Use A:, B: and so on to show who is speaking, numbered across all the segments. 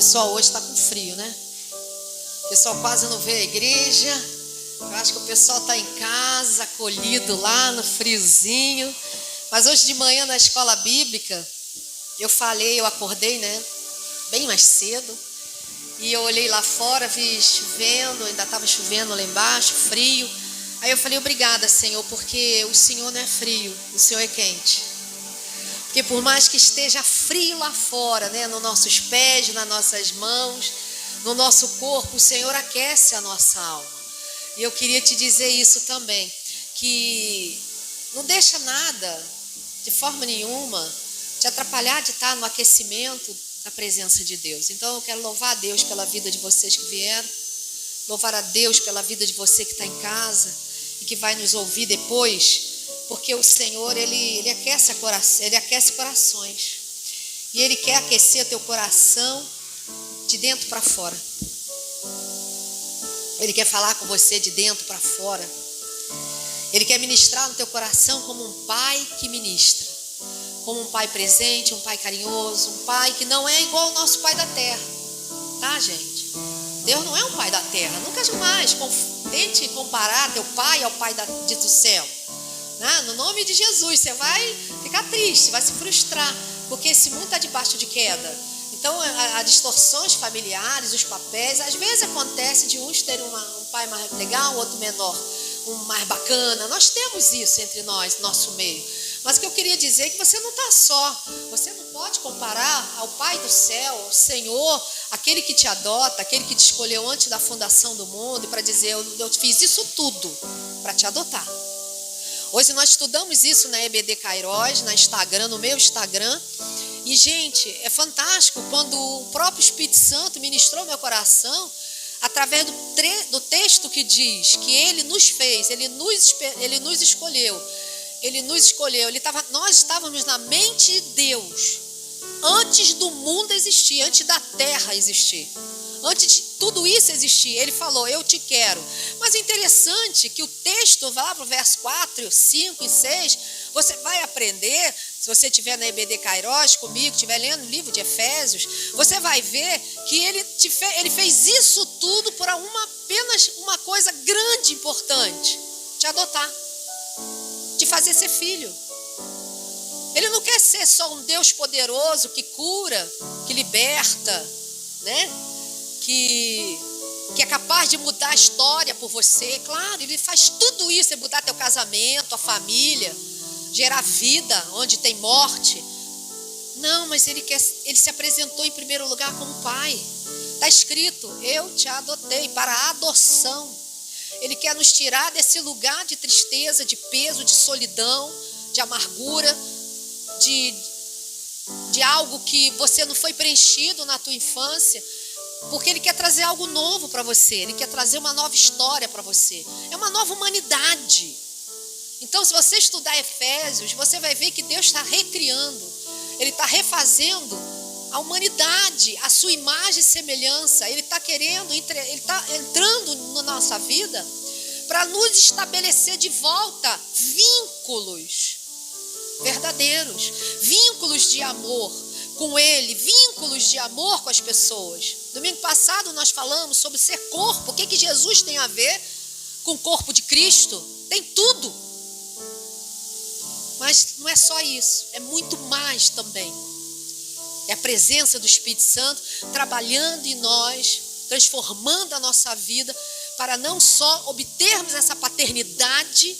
A: pessoal hoje está com frio, né? O pessoal quase não veio à igreja. Eu acho que o pessoal está em casa, acolhido lá no friozinho. Mas hoje de manhã na escola bíblica, eu acordei, né? Bem mais cedo. E eu olhei lá fora, vi chovendo, ainda estava chovendo lá embaixo, frio. Aí eu falei, obrigada, Senhor, porque o Senhor não é frio, o Senhor é quente. Porque por mais que esteja frio lá fora, né, nos nossos pés, nas nossas mãos, no nosso corpo, o Senhor aquece a nossa alma. E eu queria te dizer isso também, que não deixa nada, de forma nenhuma, te atrapalhar de estar no aquecimento da presença de Deus. Então eu quero louvar a Deus pela vida de vocês que vieram, louvar a Deus pela vida de você que está em casa e que vai nos ouvir depois, porque o Senhor, Ele aquece corações. E Ele quer aquecer teu coração de dentro para fora. Ele quer falar com você de dentro para fora. Ele quer ministrar no teu coração como um pai que ministra. Como um pai presente, um pai carinhoso, um pai que não é igual ao nosso pai da terra. Tá, gente? Deus não é um pai da terra. Nunca jamais tente comparar teu pai ao pai do céu. No nome de Jesus, você vai ficar triste, vai se frustrar, porque esse mundo está debaixo de queda. Então, as distorções familiares, os papéis, às vezes acontece de uns terem um pai mais legal, outro menor, um mais bacana. Nós temos isso entre nós, nosso meio. Mas o que eu queria dizer é que você não está só. Você não pode comparar ao Pai do céu, ao Senhor, aquele que te adota, aquele que te escolheu antes da fundação do mundo, para dizer, eu fiz isso tudo para te adotar. Hoje nós estudamos isso na EBD Kairos, no meu Instagram. E, gente, é fantástico quando o próprio Espírito Santo ministrou meu coração através do texto que diz que Ele nos fez, Ele nos escolheu. Nós estávamos na mente de Deus antes do mundo existir, antes da terra existir. Antes de tudo isso existir, Ele falou, eu te quero. Mas é interessante que o texto, vai lá para o verso 4, 5 e 6, você vai aprender, se você estiver na EBD Kairos comigo, estiver lendo o livro de Efésios, você vai ver que ele fez isso tudo por apenas uma coisa grande, importante, te adotar, te fazer ser filho. Ele não quer ser só um Deus poderoso que cura, que liberta, né? Que é capaz de mudar a história por você. Claro, Ele faz tudo isso, Ele mudar teu casamento, a família, gerar vida onde tem morte. Não, mas Ele se apresentou em primeiro lugar como Pai. Está escrito, eu te adotei para a adoção. Ele quer nos tirar desse lugar de tristeza, de peso, de solidão, de amargura, de algo que você não foi preenchido na tua infância. Porque Ele quer trazer algo novo para você. Ele quer trazer uma nova história para você. É uma nova humanidade. Então, se você estudar Efésios, você vai ver que Deus está recriando. Ele está refazendo a humanidade, a sua imagem e semelhança. Ele está entrando na nossa vida para nos estabelecer de volta vínculos verdadeiros. Vínculos de amor com Ele, vínculos de amor com as pessoas. Domingo passado nós falamos sobre ser corpo. O que Jesus tem a ver com o corpo de Cristo? Tem tudo. Mas não é só isso, é muito mais também. É a presença do Espírito Santo trabalhando em nós, transformando a nossa vida, para não só obtermos essa paternidade,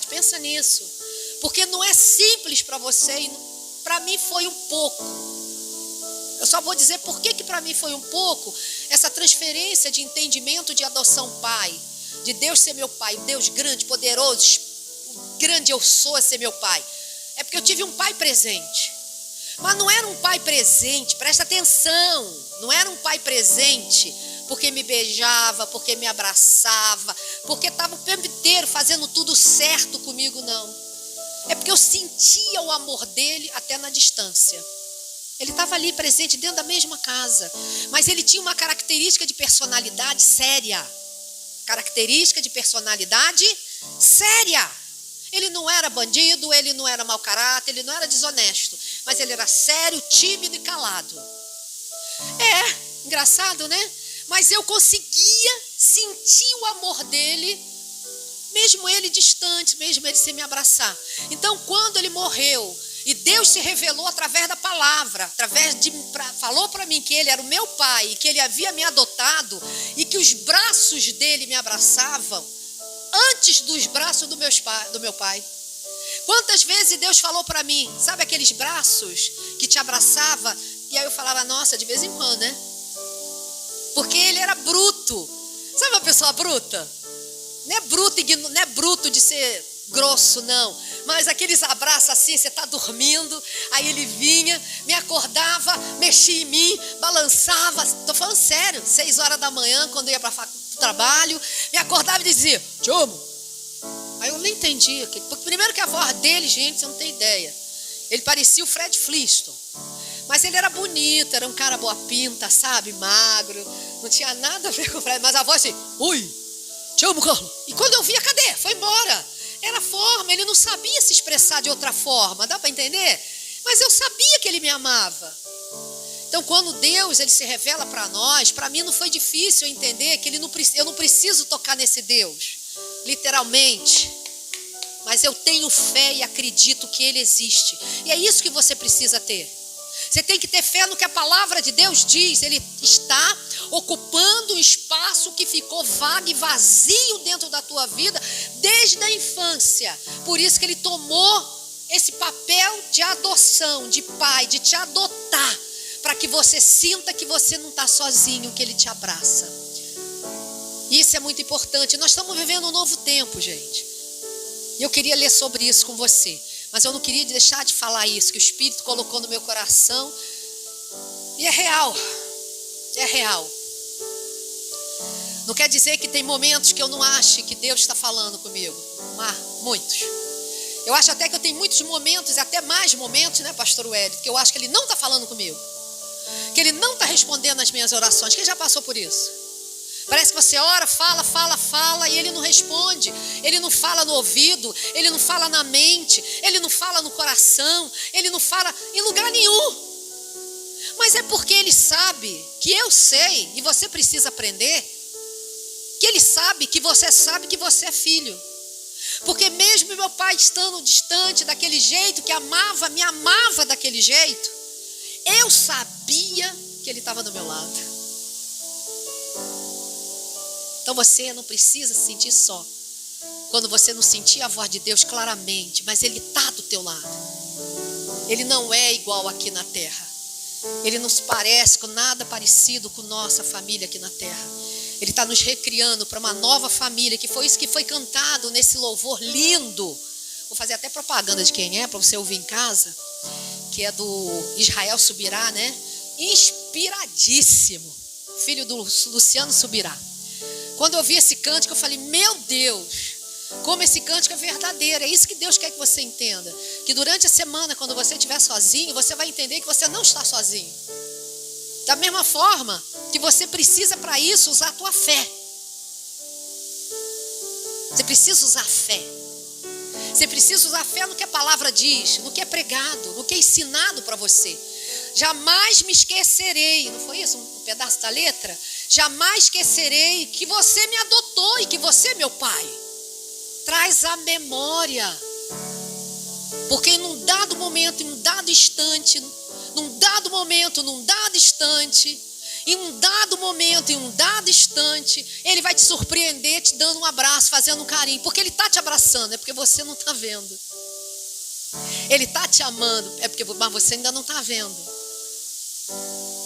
A: pensa nisso. Porque não é simples para você e para mim foi um pouco. Eu só vou dizer por que para mim foi um pouco essa transferência de entendimento de adoção pai. De Deus ser meu pai, Deus grande, poderoso, grande eu sou a ser meu pai. É porque eu tive um pai presente. Mas não era um pai presente, presta atenção. Não era um pai presente porque me beijava, porque me abraçava, porque estava o tempo inteiro fazendo tudo certo comigo, não. É porque eu sentia o amor dele até na distância. Ele estava ali presente dentro da mesma casa. Mas ele tinha uma característica de personalidade séria. Ele não era bandido, ele não era mau caráter, ele não era desonesto, mas ele era sério, tímido e calado. Engraçado, né? Mas eu conseguia sentir o amor dele, mesmo ele distante, mesmo ele sem me abraçar. Então, quando ele morreu, e Deus se revelou através da palavra, falou para mim que ele era o meu pai, e que ele havia me adotado, e que os braços dele me abraçavam, antes dos braços do meu pai. Quantas vezes Deus falou para mim, sabe aqueles braços que te abraçava? E aí eu falava, nossa, de vez em quando, né? Porque ele era bruto. Sabe uma pessoa bruta? Não é bruto de ser grosso, não. Mas aqueles abraços assim, você está dormindo, aí ele vinha, me acordava, mexia em mim, balançava. Estou falando sério, 6 horas da manhã, quando eu ia para o trabalho, me acordava e dizia, te amo. Aí eu nem entendia. Porque primeiro que a voz dele, gente, você não tem ideia. Ele parecia o Fred Flintstone. Mas ele era bonito, era um cara boa pinta, sabe? Magro. Não tinha nada a ver com o Fred. Mas a voz assim, oi, te amo, Carlos. E quando eu via, cadê? Foi embora. Era forma, ele não sabia se expressar de outra forma. Dá para entender? Mas eu sabia que ele me amava. Então, quando Deus ele se revela para nós, para mim não foi difícil entender que eu não preciso tocar nesse Deus, literalmente. Mas eu tenho fé e acredito que ele existe. E é isso que você precisa ter. Você tem que ter fé no que a palavra de Deus diz. Ele está ocupando um espaço que ficou vago e vazio dentro da tua vida desde a infância. Por isso que ele tomou esse papel de adoção, de pai, de te adotar, para que você sinta que você não está sozinho, que ele te abraça. Isso é muito importante. Nós estamos vivendo um novo tempo, gente. E eu queria ler sobre isso com você. Mas eu não queria deixar de falar isso, que o Espírito colocou no meu coração. E é real. É real. Não quer dizer que tem momentos que eu não ache que Deus está falando comigo. Mas muitos. Eu acho até que eu tenho muitos momentos, até mais momentos, né, pastor Wellington, que eu acho que ele não está falando comigo. Que ele não está respondendo às minhas orações. Quem já passou por isso? Parece que você ora, fala e ele não responde. Ele não fala no ouvido, ele não fala na mente, ele não fala no coração, ele não fala em lugar nenhum. Mas é porque ele sabe que eu sei, e você precisa aprender, que ele sabe que você é filho. Porque mesmo meu pai estando distante daquele jeito, que me amava daquele jeito, eu sabia que ele estava do meu lado. Então você não precisa se sentir só. Quando você não sentir a voz de Deus claramente, mas ele está do teu lado. Ele não é igual aqui na terra. Ele não se parece com nada parecido com nossa família aqui na terra. Ele está nos recriando para uma nova família, que foi isso que foi cantado nesse louvor lindo. Vou fazer até propaganda de quem é, para você ouvir em casa, que é do Israel Subirá, né? Inspiradíssimo. Filho do Luciano Subirá. Quando eu vi esse cântico, eu falei, meu Deus, como esse cântico é verdadeiro. É isso que Deus quer que você entenda. Que durante a semana, quando você estiver sozinho, você vai entender que você não está sozinho. Da mesma forma que você precisa para isso usar a tua fé. Você precisa usar fé. Você precisa usar fé no que a palavra diz, no que é pregado, no que é ensinado para você. Jamais me esquecerei, não foi isso um pedaço da letra? Jamais esquecerei que você me adotou e que você é meu pai. Traz a memória. Porque em um dado momento, em um dado instante, num dado momento, num dado instante, em um dado momento, em um dado instante, ele vai te surpreender te dando um abraço, fazendo um carinho. Porque ele está te abraçando, é porque você não está vendo. Ele está te amando, mas você ainda não está vendo.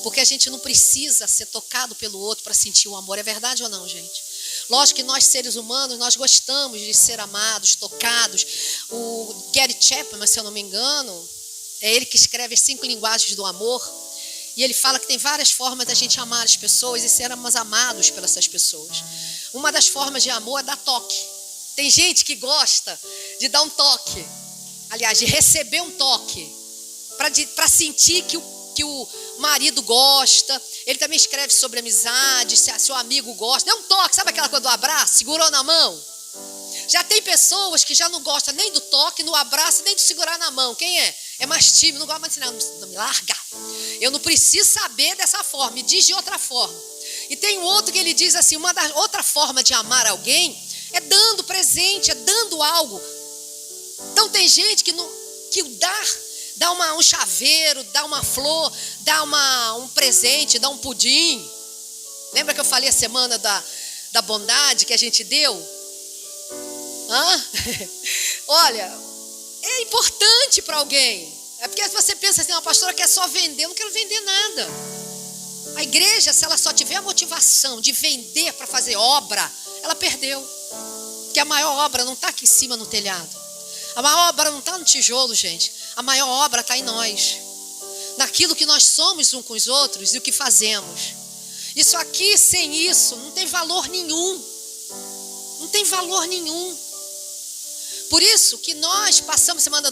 A: Porque a gente não precisa ser tocado pelo outro para sentir o amor. É verdade ou não, gente? Lógico que nós, seres humanos, nós gostamos de ser amados, tocados. O Gary Chapman, se eu não me engano, é ele que escreve as 5 linguagens do amor. E ele fala que tem várias formas da gente amar as pessoas e sermos amados pelas essas pessoas. Uma das formas de amor é dar toque. Tem gente que gosta de dar um toque. Aliás, de receber um toque. Para sentir que o marido gosta. Ele também escreve sobre amizade, se seu amigo gosta. Dá um toque, sabe aquela coisa do abraço? Segurou na mão. Já tem pessoas que já não gostam nem do toque, no abraço, nem de segurar na mão. Quem é? É mais tímido, não gosta mais de não me larga. Eu não preciso saber dessa forma, me diz de outra forma. E tem um outro que ele diz assim, outra forma de amar alguém é dando presente, é dando algo. Então tem gente que dá um chaveiro, dá uma flor, dá um presente, dá um pudim. Lembra que eu falei a semana da bondade que a gente deu? Olha, é importante para alguém. É porque se você pensa assim, uma pastora quer só vender, eu não quero vender nada. A igreja, se ela só tiver a motivação de vender para fazer obra, ela perdeu. Porque a maior obra não está aqui em cima no telhado. A maior obra não está no tijolo, gente. A maior obra está em nós. Naquilo que nós somos uns com os outros e o que fazemos. Isso aqui, sem isso, não tem valor nenhum. Não tem valor nenhum. Por isso que nós passamos a semana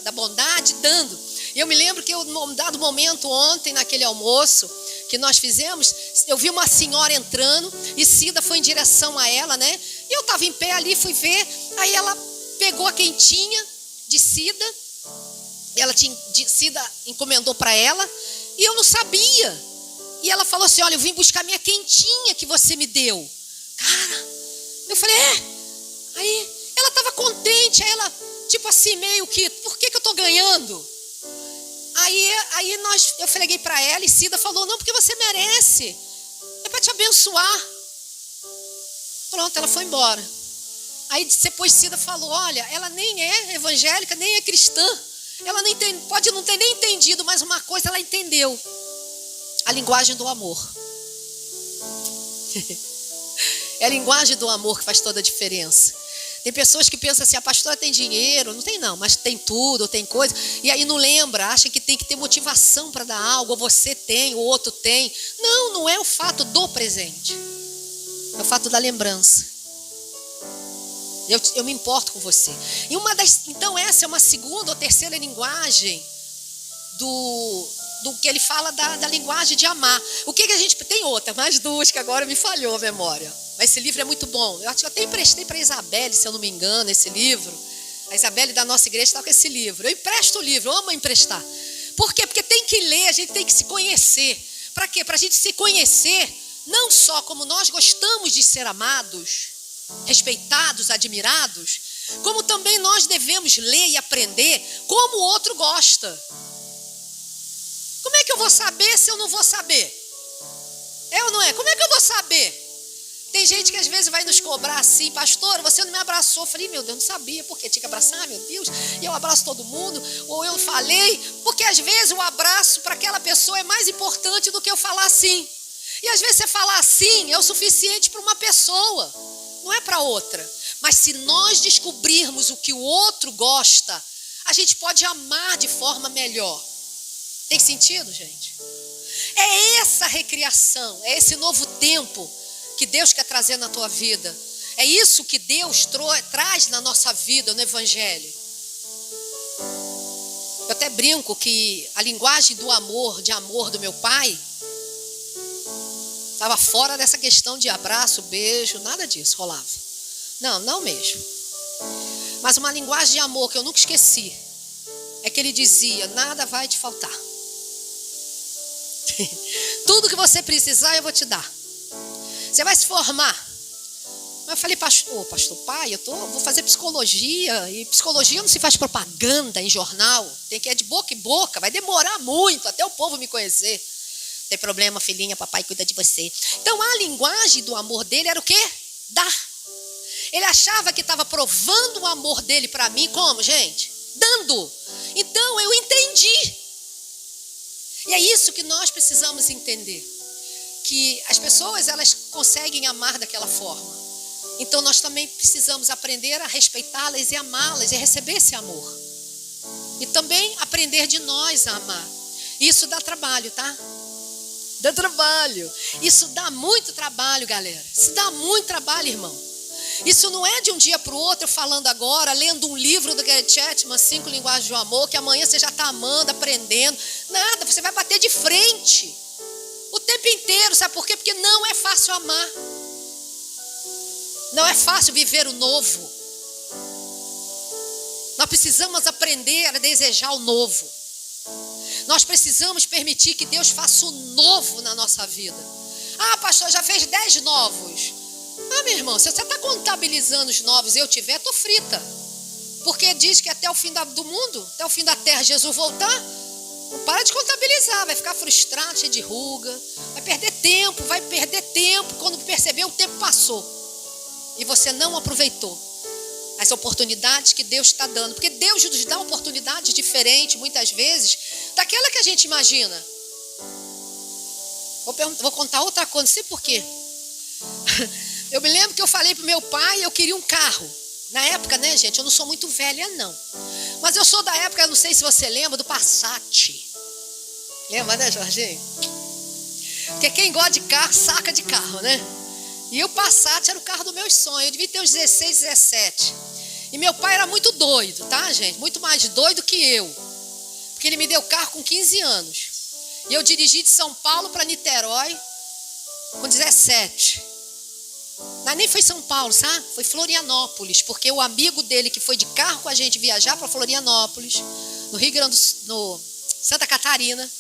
A: da bondade dando. E eu me lembro que num dado momento ontem, naquele almoço que nós fizemos, eu vi uma senhora entrando e Cida foi em direção a ela, né? E eu estava em pé ali, fui ver. Aí ela pegou a quentinha de Cida. Cida encomendou para ela. E eu não sabia. E ela falou assim, olha, eu vim buscar minha quentinha que você me deu. Cara, eu falei, Aí ela estava contente, aí ela, tipo assim, meio que, por que eu estou ganhando? Aí eu freguei para ela e Cida falou, não, porque você merece. É para te abençoar. Pronto, ela foi embora. Aí depois Cida falou, olha, ela nem é evangélica, nem é cristã. Ela nem pode não ter nem entendido, mas uma coisa ela entendeu. A linguagem do amor. É a linguagem do amor que faz toda a diferença. Tem pessoas que pensam assim, a pastora tem dinheiro. Não tem não, mas tem tudo, tem coisa. E aí não lembra, acha que tem que ter motivação para dar algo. Ou você tem, o outro tem. Não, não é o fato do presente. É o fato da lembrança. Eu me importo com você. Então essa é uma segunda ou terceira linguagem do que ele fala da linguagem de amar. O que a gente... Tem outra, mais duas que agora me falhou a memória. Mas esse livro é muito bom. Eu acho que eu até emprestei para a Isabelle, se eu não me engano, esse livro. A Isabelle da nossa igreja está com esse livro. Eu empresto o livro, eu amo emprestar. Por quê? Porque tem que ler, a gente tem que se conhecer. Para quê? Para a gente se conhecer, não só como nós gostamos de ser amados, respeitados, admirados, como também nós devemos ler e aprender como o outro gosta. Como é que eu vou saber se eu não vou saber? É ou não é? Como é que eu vou saber? Tem gente que às vezes vai nos cobrar assim, pastor, você não me abraçou. Eu falei, meu Deus, não sabia, por quê? Tinha que abraçar, meu Deus, e eu abraço todo mundo, ou eu falei, porque às vezes o abraço para aquela pessoa é mais importante do que eu falar assim. E às vezes você falar assim é o suficiente para uma pessoa, não é para outra. Mas se nós descobrirmos o que o outro gosta, a gente pode amar de forma melhor. Tem sentido, gente? É essa recriação, é esse novo tempo que Deus quer trazer na tua vida. É isso que Deus traz na nossa vida, no Evangelho. Eu até brinco que a linguagem do amor, de amor do meu pai, estava fora dessa questão de abraço, beijo, nada disso rolava. Não mesmo. Mas uma linguagem de amor que eu nunca esqueci, é que ele dizia, nada vai te faltar. Tudo que você precisar eu vou te dar. Você vai se formar. Mas eu falei, pastor, pai, vou fazer psicologia. E psicologia não se faz propaganda em jornal. Tem que ir de boca em boca. Vai demorar muito até o povo me conhecer. Não tem problema, filhinha, papai cuida de você. Então a linguagem do amor dele era o quê? Dar. Ele achava que estava provando o amor dele para mim. Como, gente? Dando. Então eu entendi. E é isso que nós precisamos entender. Que as pessoas, elas conseguem amar daquela forma. Então nós também precisamos aprender a respeitá-las e amá-las e receber esse amor. E também aprender de nós a amar. Isso dá trabalho, tá? Dá trabalho. Isso dá muito trabalho, galera. Isso dá muito trabalho, irmão. Isso não é de um dia para o outro, falando agora, lendo um livro do Gary Chapman, 5 linguagens do amor, que amanhã você já está amando, aprendendo. Nada, você vai bater de frente. O tempo inteiro, sabe por quê? Porque não é fácil amar. Não é fácil viver o novo. Nós precisamos aprender a desejar o novo. Nós precisamos permitir que Deus faça o novo na nossa vida. Ah, pastor, já fez 10 novos. Ah, meu irmão, se você está contabilizando os novos e eu tiver, estou frita. Porque diz que até o fim do mundo, até o fim da terra, Jesus voltar, não para de contabilizar, vai ficar frustrado, cheio de ruga, vai perder tempo, quando perceber o tempo passou. E você não aproveitou as oportunidades que Deus está dando. Porque Deus nos dá oportunidades diferentes, muitas vezes, daquela que a gente imagina. Vou contar outra coisa, não sei porquê. Eu me lembro que eu falei para o meu pai, eu queria um carro. Na época, né, gente, eu não sou muito velha, não. Mas eu sou da época, eu não sei se você lembra, do Passat. Lembra, né, Jorginho? Porque quem gosta de carro, saca de carro, né? E o Passat era o carro dos meus sonhos. Eu devia ter uns 16, 17. E meu pai era muito doido, tá, gente? Muito mais doido que eu. Porque ele me deu carro com 15 anos. E eu dirigi de São Paulo para Niterói com 17. Mas nem foi São Paulo, sabe? Foi Florianópolis. Porque o amigo dele que foi de carro com a gente viajar para Florianópolis, no Rio Grande do Sul, no Santa Catarina.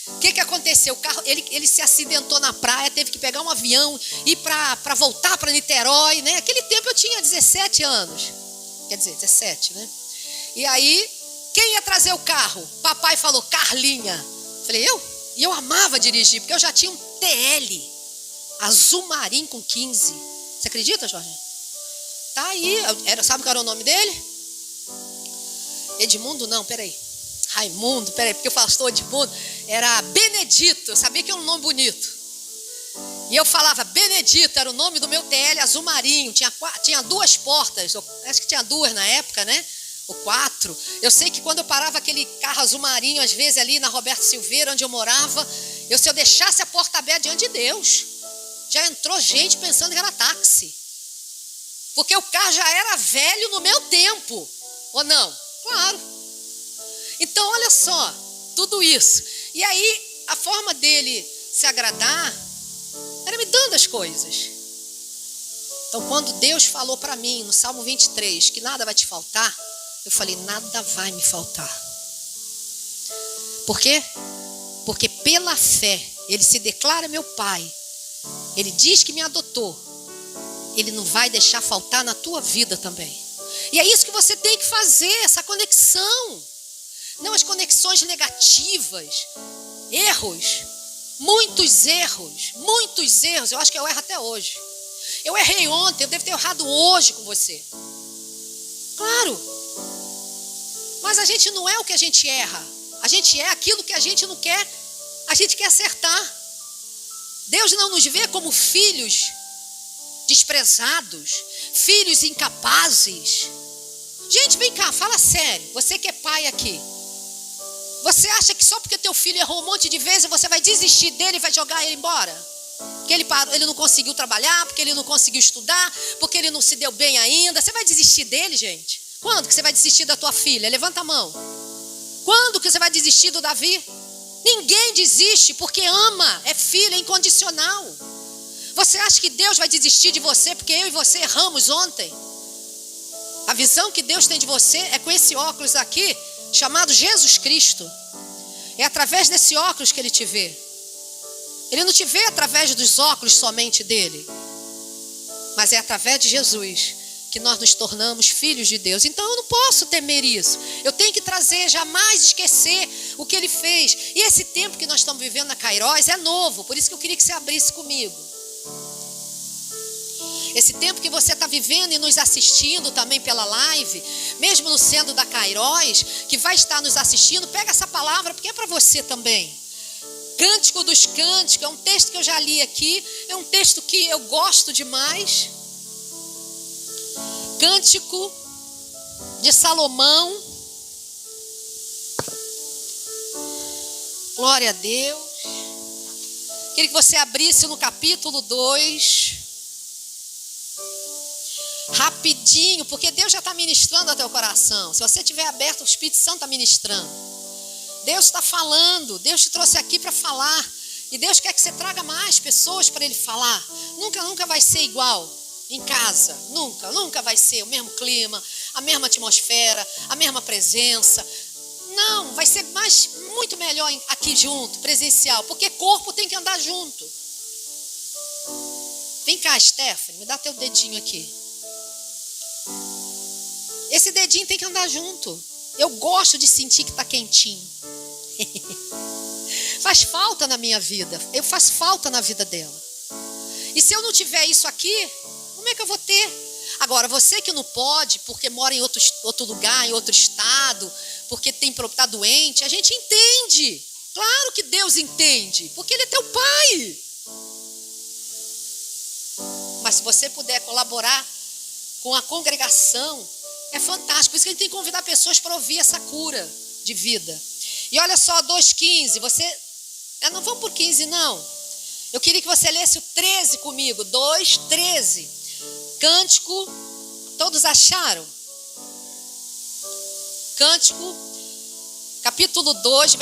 A: O que aconteceu? O carro, ele se acidentou na praia, teve que pegar um avião, ir para voltar para Niterói, né? Aquele tempo eu tinha 17 anos. Quer dizer, 17, né? E aí, quem ia trazer o carro? Papai falou, Carlinha. Falei, eu? E eu amava dirigir, porque eu já tinha um TL azul marinho com 15. Você acredita, Jorge? Tá aí. Sabe qual era o nome dele? Edmundo? Não, peraí. Raimundo, peraí, porque o pastor Edmundo era Benedito. Eu sabia que era um nome bonito. E eu falava, Benedito, era o nome do meu TL azul marinho. Tinha 2 portas. Acho que tinha 2 na época, né? Ou 4. Eu sei que quando eu parava aquele carro azul marinho, às vezes ali na Roberto Silveira, onde eu morava, se eu deixasse a porta aberta diante de Deus, já entrou gente pensando que era táxi. Porque o carro já era velho no meu tempo. Ou não? Claro. Então, olha só, tudo isso. E aí, a forma dele se agradar era me dando as coisas. Então, quando Deus falou para mim, no Salmo 23, que nada vai te faltar, eu falei, nada vai me faltar. Por quê? Porque pela fé, ele se declara meu pai. Ele diz que me adotou. Ele não vai deixar faltar na tua vida também. E é isso que você tem que fazer, essa conexão. Não as conexões negativas. Erros. Muitos erros. Eu acho que eu erro até hoje. Eu errei ontem, eu devo ter errado hoje com você. Claro. Mas a gente não é o que a gente erra. A gente é aquilo que a gente não quer. A gente quer acertar. Deus não nos vê como filhos desprezados, filhos incapazes. Gente, vem cá, fala sério. Você que é pai aqui. Você acha que só porque teu filho errou um monte de vezes você vai desistir dele e vai jogar ele embora? Porque ele não conseguiu trabalhar, porque ele não conseguiu estudar, porque ele não se deu bem ainda. Você vai desistir dele, gente? Quando que você vai desistir da tua filha? Levanta a mão. Quando que você vai desistir do Davi? Ninguém desiste porque ama, é filho, é incondicional. Você acha que Deus vai desistir de você porque eu e você erramos ontem? A visão que Deus tem de você é com esse óculos aqui, chamado Jesus Cristo. É através desse óculos que Ele te vê. Ele não te vê através dos óculos somente dele, mas é através de Jesus que nós nos tornamos filhos de Deus. Então eu não posso temer isso. Eu tenho que trazer, jamais esquecer o que Ele fez. E esse tempo que nós estamos vivendo na Kairos é novo, por isso que eu queria que você abrisse comigo. Esse tempo que você está vivendo e nos assistindo também pela live, mesmo no sendo da Kairos, que vai estar nos assistindo, pega essa palavra porque é para você também. Cântico dos Cânticos, é um texto que eu já li aqui, é um texto que eu gosto demais. Cântico de Salomão. Glória a Deus. Queria que você abrisse no capítulo 2. Rapidinho, porque Deus já está ministrando ao teu coração. Se você estiver aberto, o Espírito Santo está ministrando. Deus está falando. Deus te trouxe aqui para falar. E Deus quer que você traga mais pessoas para Ele falar. Nunca vai ser igual em casa. Nunca vai ser o mesmo clima, a mesma atmosfera, a mesma presença. Não, vai ser muito melhor aqui junto, presencial, porque corpo tem que andar junto. Vem cá, Stephanie, me dá teu dedinho aqui. Esse dedinho tem que andar junto. Eu gosto de sentir que está quentinho. Faz falta na minha vida. Eu faço falta na vida dela. E se eu não tiver isso aqui, como é que eu vou ter? Agora, você que não pode, porque mora em outro lugar, em outro estado, porque está doente, a gente entende. Claro que Deus entende, porque Ele é teu Pai. Mas se você puder colaborar com a congregação, é fantástico. Por isso que a gente tem que convidar pessoas para ouvir essa cura de vida. E olha só, 2,15. Não vamos por 15, não. Eu queria que você lesse o 13 comigo. 2,13. Cântico. Todos acharam? Cântico, capítulo 2,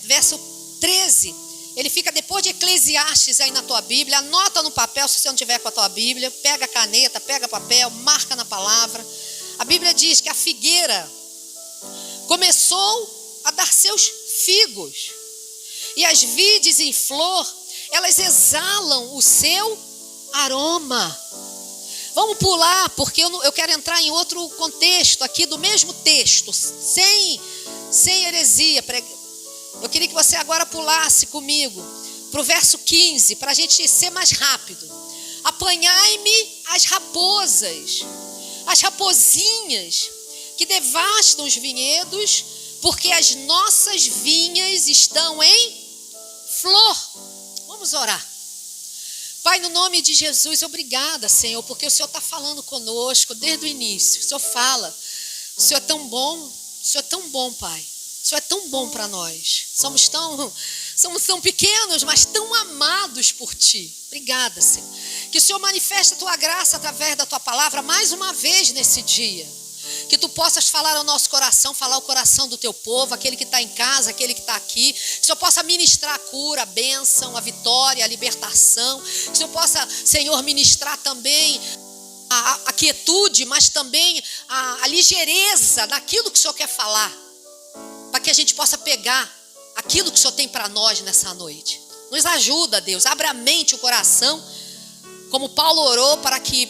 A: verso 13. Ele fica depois de Eclesiastes aí na tua Bíblia. Anota no papel, se você não tiver com a tua Bíblia. Pega a caneta, pega papel, marca na palavra. A Bíblia diz que a figueira começou a dar seus figos. E as vides em flor, elas exalam o seu aroma. Vamos pular, porque eu quero entrar em outro contexto aqui do mesmo texto, sem heresia. Eu queria que você agora pulasse comigo para o verso 15, para a gente ser mais rápido. Apanhai-me as raposas, as raposinhas que devastam os vinhedos, porque as nossas vinhas estão em flor. Vamos orar. Pai, no nome de Jesus, obrigada, Senhor, porque o Senhor está falando conosco desde o início. O Senhor fala, o Senhor é tão bom, Pai. O Senhor é tão bom para nós. Somos tão pequenos, mas tão amados por Ti. Obrigada, Senhor. Que o Senhor manifeste a Tua graça através da Tua palavra mais uma vez nesse dia. Que Tu possas falar ao nosso coração, falar ao coração do Teu povo, aquele que está em casa, aquele que está aqui. Que o Senhor possa ministrar a cura, a bênção, a vitória, a libertação. Que o Senhor possa, Senhor, ministrar também a quietude, mas também a ligeireza naquilo que o Senhor quer falar. Para que a gente possa pegar aquilo que o Senhor tem para nós nessa noite. Nos ajuda, Deus. Abra a mente, o coração. Como Paulo orou para que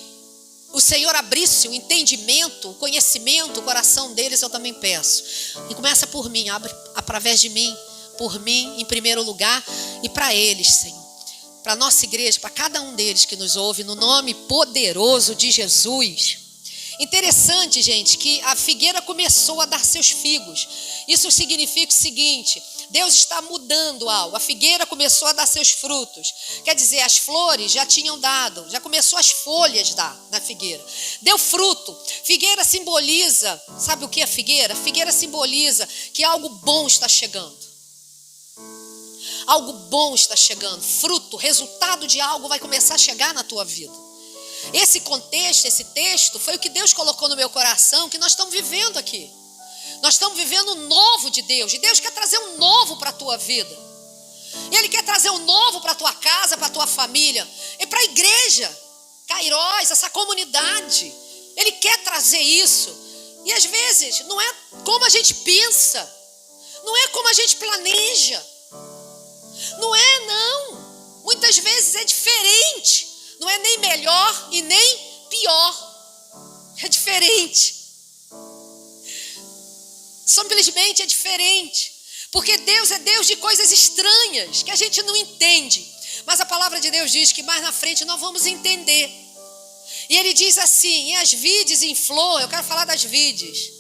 A: o Senhor abrisse o entendimento, o conhecimento, o coração deles, eu também peço. E começa por mim, abre através de mim, por mim em primeiro lugar e para eles, Senhor. Para a nossa igreja, para cada um deles que nos ouve, no nome poderoso de Jesus. Interessante, gente, que a figueira começou a dar seus figos. Isso significa o seguinte: Deus está mudando algo. A figueira começou a dar seus frutos. Quer dizer, as flores já tinham dado, já começou as folhas dar na figueira. Deu fruto. Figueira simboliza, sabe o que é figueira? Figueira simboliza que algo bom está chegando. Algo bom está chegando. Fruto, resultado de algo vai começar a chegar na tua vida. Esse contexto, esse texto, foi o que Deus colocou no meu coração, que nós estamos vivendo aqui. Nós estamos vivendo um novo de Deus. E Deus quer trazer um novo para a tua vida. E Ele quer trazer um novo para a tua casa, para a tua família. E para a igreja, Cairós, essa comunidade. Ele quer trazer isso. E às vezes não é como a gente pensa. Não é como a gente planeja. Não é, não. Muitas vezes é diferente. Não é nem melhor e nem pior. É diferente. Simplesmente é diferente. Porque Deus é Deus de coisas estranhas que a gente não entende. Mas a palavra de Deus diz que mais na frente nós vamos entender. E Ele diz assim: e as vides em flor, eu quero falar das vides.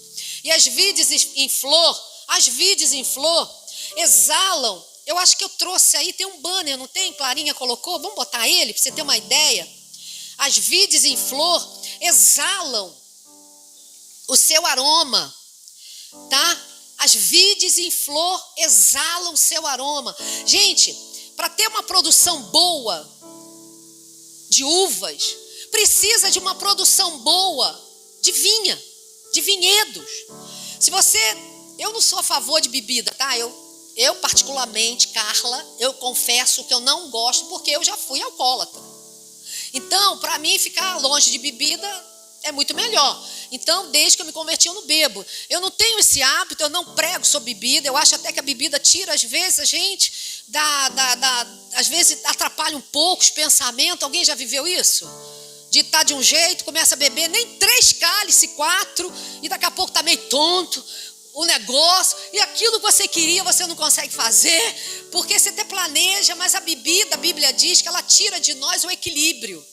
A: E as vides em flor, exalam. Eu acho que eu trouxe aí, tem um banner, não tem? Clarinha colocou, vamos botar ele para você ter uma ideia. As vides em flor exalam o seu aroma, tá? As vides em flor exalam o seu aroma. Gente, para ter uma produção boa de uvas, precisa de uma produção boa de vinha, de vinhedos. Eu não sou a favor de bebida, tá? Eu particularmente, Carla, eu confesso que eu não gosto porque eu já fui alcoólatra. Então, para mim, ficar longe de bebida É muito melhor. Então, desde que eu me converti, eu não bebo. Eu não tenho esse hábito, eu não prego sobre bebida. Eu acho até que a bebida tira, às vezes, a gente, às vezes atrapalha um pouco os pensamentos. Alguém já viveu isso? De estar de um jeito, começa a beber, nem 3 cálices, 4, e daqui a pouco está meio tonto o negócio, e aquilo que você queria, você não consegue fazer, porque você até planeja, mas a bebida, a Bíblia diz que ela tira de nós o equilíbrio.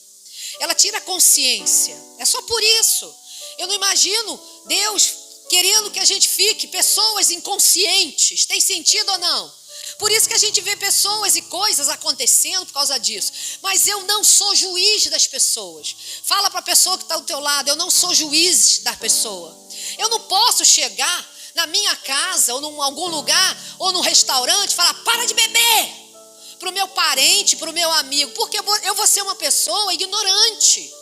A: Ela tira a consciência. É só por isso. Eu não imagino Deus querendo que a gente fique pessoas inconscientes. Tem sentido ou não? Por isso que a gente vê pessoas e coisas acontecendo por causa disso. Mas eu não sou juiz das pessoas. Fala para a pessoa que está do teu lado, eu não sou juiz da pessoa. Eu não posso chegar na minha casa ou em algum lugar ou num restaurante e falar, para de beber. Para o meu parente, para o meu amigo. Porque eu vou ser uma pessoa ignorante.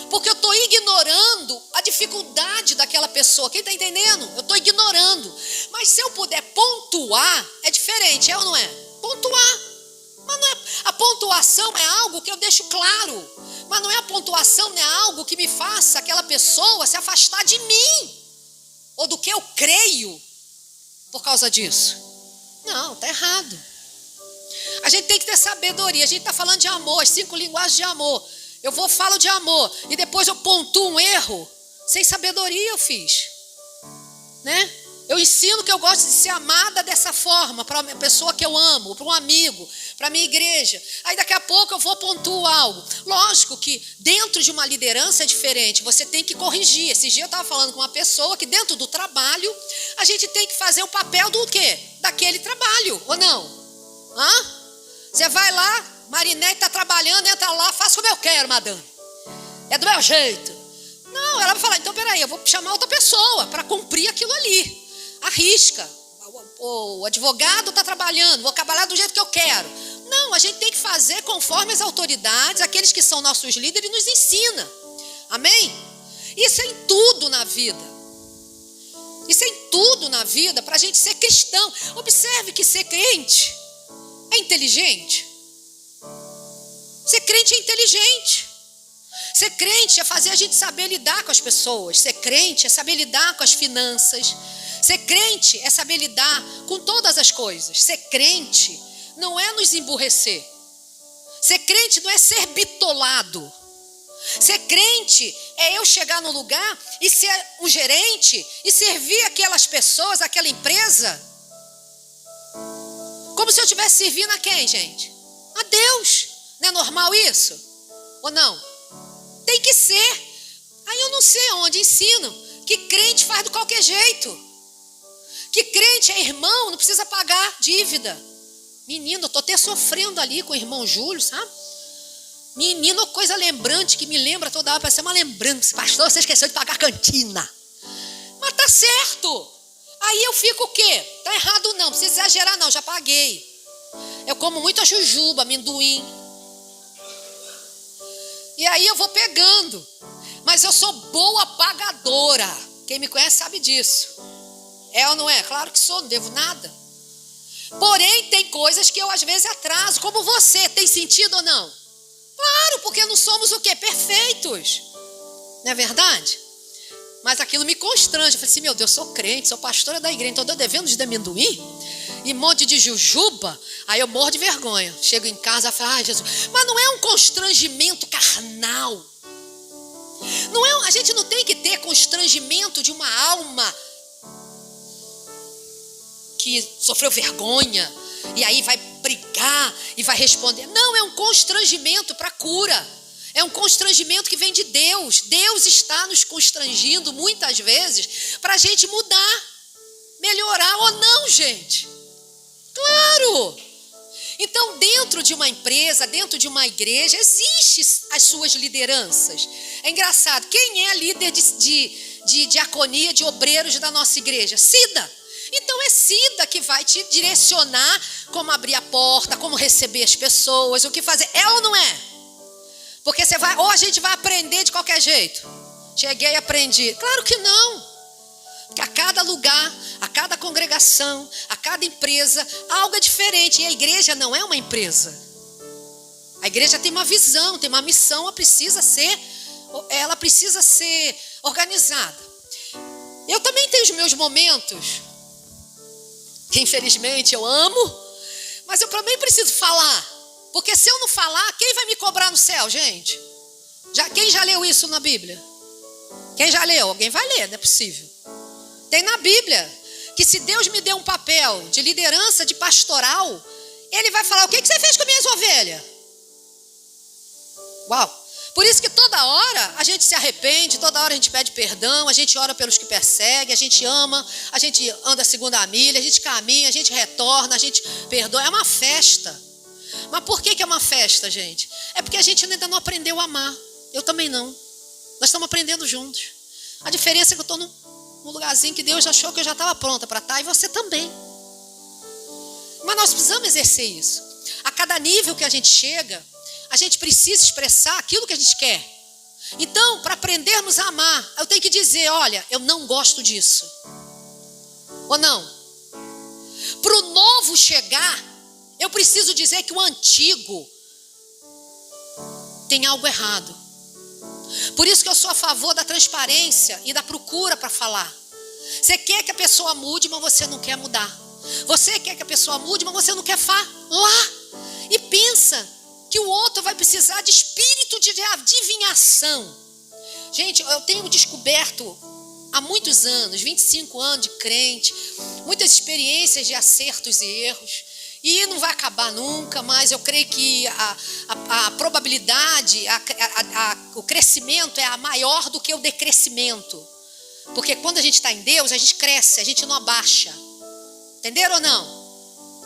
A: Porque eu estou ignorando a dificuldade daquela pessoa. Quem está entendendo? Eu estou ignorando. Mas se eu puder pontuar, é diferente, é ou não é? Pontuar. Mas não é, a pontuação é algo que eu deixo claro. Mas não é a pontuação, não é algo que me faça aquela pessoa se afastar de mim. Ou do que eu creio por causa disso. Não, está errado. A gente tem que ter sabedoria. A gente está falando de amor, as 5 linguagens de amor. Falo de amor e depois eu pontuo um erro. Sem sabedoria eu fiz, né? Eu ensino que eu gosto de ser amada dessa forma, para a pessoa que eu amo, para um amigo, para a minha igreja. Aí daqui a pouco eu vou pontuar algo. Lógico que dentro de uma liderança é diferente, você tem que corrigir. Esse dia eu estava falando com uma pessoa que dentro do trabalho, a gente tem que fazer o papel do quê? Daquele trabalho, ou não? Você vai lá, Marinete está trabalhando, entra lá, faz como eu quero, madame. É do meu jeito. Não, ela vai falar, então peraí, eu vou chamar outra pessoa para cumprir aquilo ali. Arrisca. O advogado está trabalhando, vou trabalhar do jeito que eu quero. Não, a gente tem que fazer conforme as autoridades, aqueles que são nossos líderes, nos ensina. Amém? Isso é em tudo na vida. Isso é em tudo na vida para a gente ser cristão. Observe que ser crente é inteligente. Ser crente é inteligente. Ser crente é fazer a gente saber lidar com as pessoas. Ser crente é saber lidar com as finanças. Ser crente é saber lidar com todas as coisas. Ser crente não é nos emburrecer. Ser crente não é ser bitolado. Ser crente é eu chegar no lugar e ser um gerente e servir aquelas pessoas, aquela empresa, como se eu estivesse servindo a quem, gente? A Deus. Não é normal isso? Ou não? Tem que ser. Aí eu não sei onde ensinam que crente faz de qualquer jeito. Que crente é irmão, não precisa pagar dívida. Menino, eu estou até sofrendo ali com o irmão Júlio, sabe? Menino, coisa lembrante que me lembra toda hora, parece uma lembrança. Pastor, você esqueceu de pagar a cantina. Mas tá certo. Aí eu fico o quê? Tá errado não, precisa exagerar não, já paguei. Eu como muita jujuba, amendoim. E aí eu vou pegando. Mas eu sou boa pagadora. Quem me conhece sabe disso. É ou não é? Claro que sou, não devo nada. Porém, tem coisas que eu às vezes atraso, como você. Tem sentido ou não? Claro, porque não somos o quê? Perfeitos. Não é verdade? Mas aquilo me constrange. Eu falei assim, meu Deus, sou crente, sou pastora da igreja, então eu estou devendo de amendoim e um monte de jujuba. Aí eu morro de vergonha. Chego em casa e falo, ai Jesus. Mas não é um constrangimento carnal. Não é, a gente não tem que ter constrangimento de uma alma que sofreu vergonha e aí vai brigar e vai responder. Não, é um constrangimento para cura. É um constrangimento que vem de Deus. Deus está nos constrangindo muitas vezes para a gente mudar, melhorar ou não, gente. Claro! Então, dentro de uma empresa, dentro de uma igreja, existem as suas lideranças. É engraçado, quem é a líder de diaconia, de obreiros da nossa igreja? Cida. Então é Cida que vai te direcionar como abrir a porta, como receber as pessoas, o que fazer. É ou não é? Porque você vai, ou a gente vai aprender de qualquer jeito. Cheguei e aprendi. Claro que não. Porque a cada lugar, a cada congregação, a cada empresa, algo é diferente. E a igreja não é uma empresa. A igreja tem uma visão, tem uma missão, ela precisa ser ela precisa ser organizada. Eu também tenho os meus momentos, que infelizmente eu amo, mas eu também preciso falar. Porque se eu não falar, quem vai me cobrar no céu, gente? Quem já leu isso na Bíblia? Quem já leu? Alguém vai ler, não é possível. Tem na Bíblia que se Deus me deu um papel de liderança, de pastoral, Ele vai falar: o que você fez com as minhas ovelhas? Uau! Por isso que toda hora a gente se arrepende, toda hora a gente pede perdão, a gente ora pelos que perseguem, a gente ama, a gente anda a segunda milha, a gente caminha, a gente retorna, a gente perdoa. É uma festa. Mas por que é uma festa, gente? É porque a gente ainda não aprendeu a amar. Eu também não. Nós estamos aprendendo juntos. A diferença é que eu estou num lugarzinho que Deus achou que eu já estava pronta para estar, e você também. Mas nós precisamos exercer isso. A cada nível que a gente chega, a gente precisa expressar aquilo que a gente quer. Então, para aprendermos a amar, eu tenho que dizer: olha, eu não gosto disso. Ou não? Para o novo chegar, eu preciso dizer que o antigo tem algo errado. Por isso que eu sou a favor da transparência e da procura para falar. Você quer que a pessoa mude, mas você não quer mudar. Você quer que a pessoa mude, mas você não quer falar. E pensa que o outro vai precisar de espírito de adivinhação. Gente, eu tenho descoberto há muitos anos, 25 anos de crente, muitas experiências de acertos e erros. E não vai acabar nunca, mas eu creio que a probabilidade, o crescimento é maior do que o decrescimento. Porque quando a gente está em Deus, a gente cresce, a gente não abaixa. Entenderam ou não?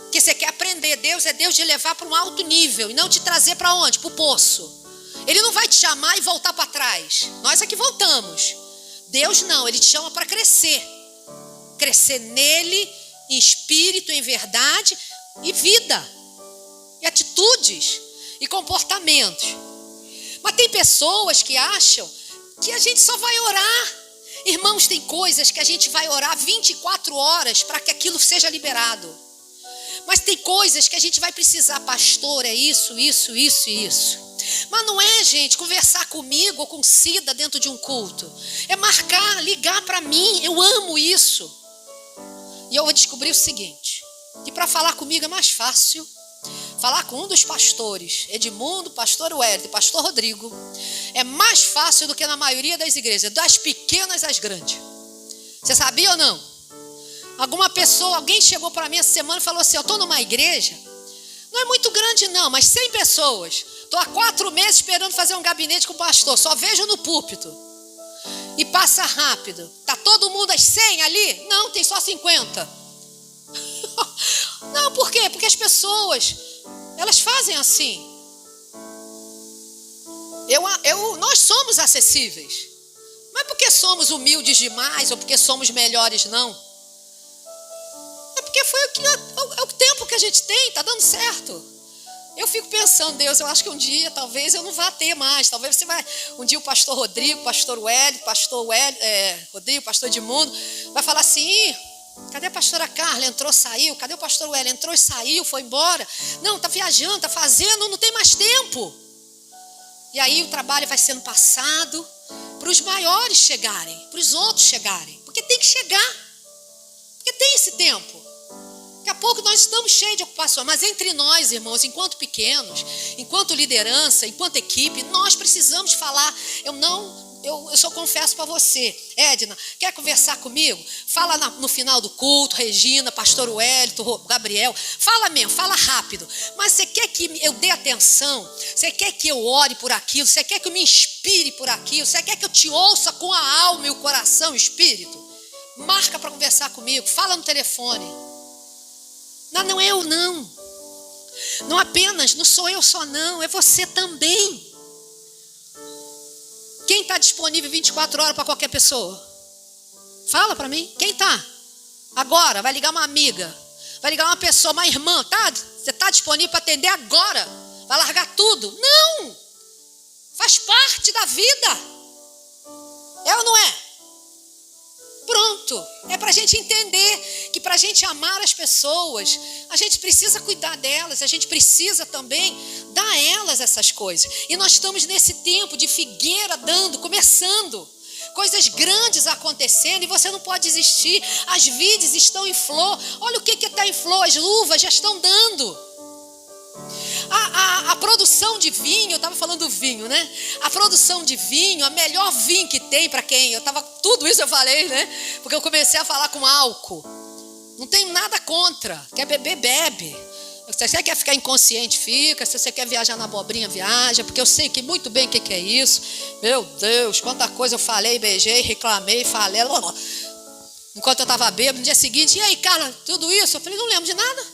A: Porque você quer aprender. Deus é Deus de levar para um alto nível e não te trazer para onde? Para o poço. Ele não vai te chamar e voltar para trás. Nós é que voltamos. Deus não, Ele te chama para crescer. Crescer nele, em espírito, em verdade, e vida, e atitudes, e comportamentos. Mas tem pessoas que acham que a gente só vai orar. Irmãos, tem coisas que a gente vai orar 24 horas para que aquilo seja liberado. Mas tem coisas que a gente vai precisar: pastor, é isso, isso, isso e isso. Mas não é, gente, conversar comigo ou com Cida dentro de um culto. É marcar, ligar para mim. Eu amo isso. E eu vou descobrir o seguinte: que para falar comigo é mais fácil falar com um dos pastores, Edmundo, pastor Wellington, pastor Rodrigo, é mais fácil do que na maioria das igrejas, das pequenas às grandes. Você sabia ou não? Alguém chegou para mim essa semana e falou assim: eu estou numa igreja, não é muito grande não, mas 100 pessoas, estou há 4 meses esperando fazer um gabinete com o pastor, só vejo no púlpito, e passa rápido. Está todo mundo às 100 ali? Não, tem só 50. Não, por quê? Porque as pessoas, elas fazem assim. Nós somos acessíveis. Não é porque somos humildes demais ou porque somos melhores, não. É porque foi o tempo que a gente tem, está dando certo. Eu fico pensando: Deus, eu acho que um dia talvez eu não vá ter mais. Talvez você vai, um dia o pastor Rodrigo, pastor Wellington, Rodrigo, pastor Edmundo, vai falar assim: cadê a pastora Carla? Entrou, saiu. Cadê o pastor Wellington? Entrou e saiu, foi embora. Não, está viajando, está fazendo, não tem mais tempo. E aí o trabalho vai sendo passado para os maiores chegarem, para os outros chegarem. Porque tem que chegar. Porque tem esse tempo. Daqui a pouco nós estamos cheios de ocupação. Mas entre nós, irmãos, enquanto pequenos, enquanto liderança, enquanto equipe, nós precisamos falar. Eu só confesso para você: Edna, quer conversar comigo? Fala no final do culto, Regina, pastor Wellington, Gabriel. Fala mesmo, fala rápido. Mas você quer que eu dê atenção? Você quer que eu ore por aquilo? Você quer que eu me inspire por aquilo? Você quer que eu te ouça com a alma e o coração, o espírito? Marca para conversar comigo, fala no telefone. Não é eu não. Não apenas, não sou eu só não, é você também. Quem está disponível 24 horas para qualquer pessoa? Fala para mim. Quem está? Agora, vai ligar uma amiga, vai ligar uma pessoa, uma irmã, tá? Você está disponível para atender agora? Vai largar tudo? Não! Faz parte da vida. É ou não é? Pronto. É para a gente entender que para a gente amar as pessoas, a gente precisa cuidar delas, a gente precisa também Dá a elas essas coisas. E nós estamos nesse tempo de figueira começando. Coisas grandes acontecendo e você não pode desistir. As vides estão em flor. Olha o que está em flor. As uvas já estão dando. A produção de vinho, eu estava falando do vinho, né? A produção de vinho, a melhor vinho que tem para quem... Tudo isso eu falei, né? Porque eu comecei a falar com álcool. Não tenho nada contra. Quer beber, bebe. Se você quer ficar inconsciente, fica. Se você quer viajar na abobrinha, viaja. Porque eu sei que muito bem o que é isso. Meu Deus, quanta coisa eu falei, beijei, reclamei, falei. Enquanto eu estava bêbado, no dia seguinte, e aí, cara, tudo isso? Eu falei, não lembro de nada.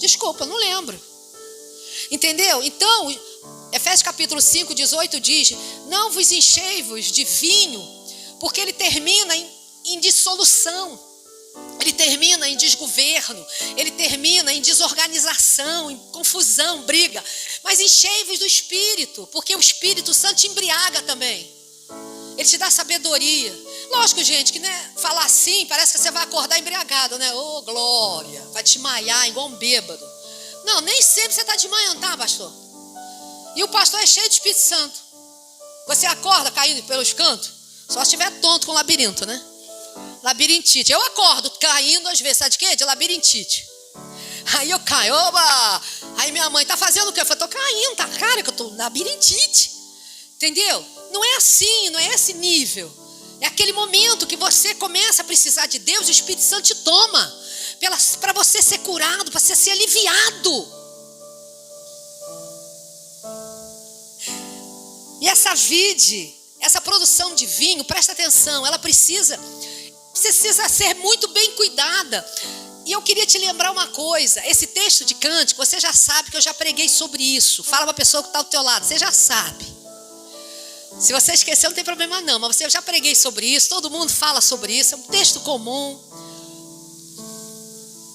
A: Desculpa, não lembro. Entendeu? Então, Efésios capítulo 5, 18 diz: não vos enchei-vos de vinho, porque ele termina em dissolução. Ele termina em desgoverno, ele termina em desorganização, em confusão, briga. Mas enchei-vos do Espírito, porque o Espírito Santo te embriaga também. Ele te dá sabedoria. Lógico, gente, que né, falar assim, parece que você vai acordar embriagado, né? Ô, glória, vai desmaiar igual um bêbado. Não, nem sempre você está desmaiando, tá, pastor? E o pastor é cheio de Espírito Santo. Você acorda caindo pelos cantos? Só se estiver tonto com labirinto, né? Labirintite. Eu acordo caindo às vezes, sabe de quê? De labirintite. Aí eu caio, oba! Aí minha mãe, tá fazendo o quê? Eu falei, tô caindo, tá cara que eu tô labirintite. Entendeu? Não é assim, não é esse nível. É aquele momento que você começa a precisar de Deus, o Espírito Santo te toma. Para você ser curado, para você ser aliviado. E essa vide, essa produção de vinho, presta atenção, ela precisa ser muito bem cuidada. E eu queria te lembrar uma coisa. Esse texto de Cântico, você já sabe que eu já preguei sobre isso. Fala para a pessoa que está ao teu lado, você já sabe. Se você esqueceu, não tem problema não, mas eu já preguei sobre isso, todo mundo fala sobre isso, é um texto comum.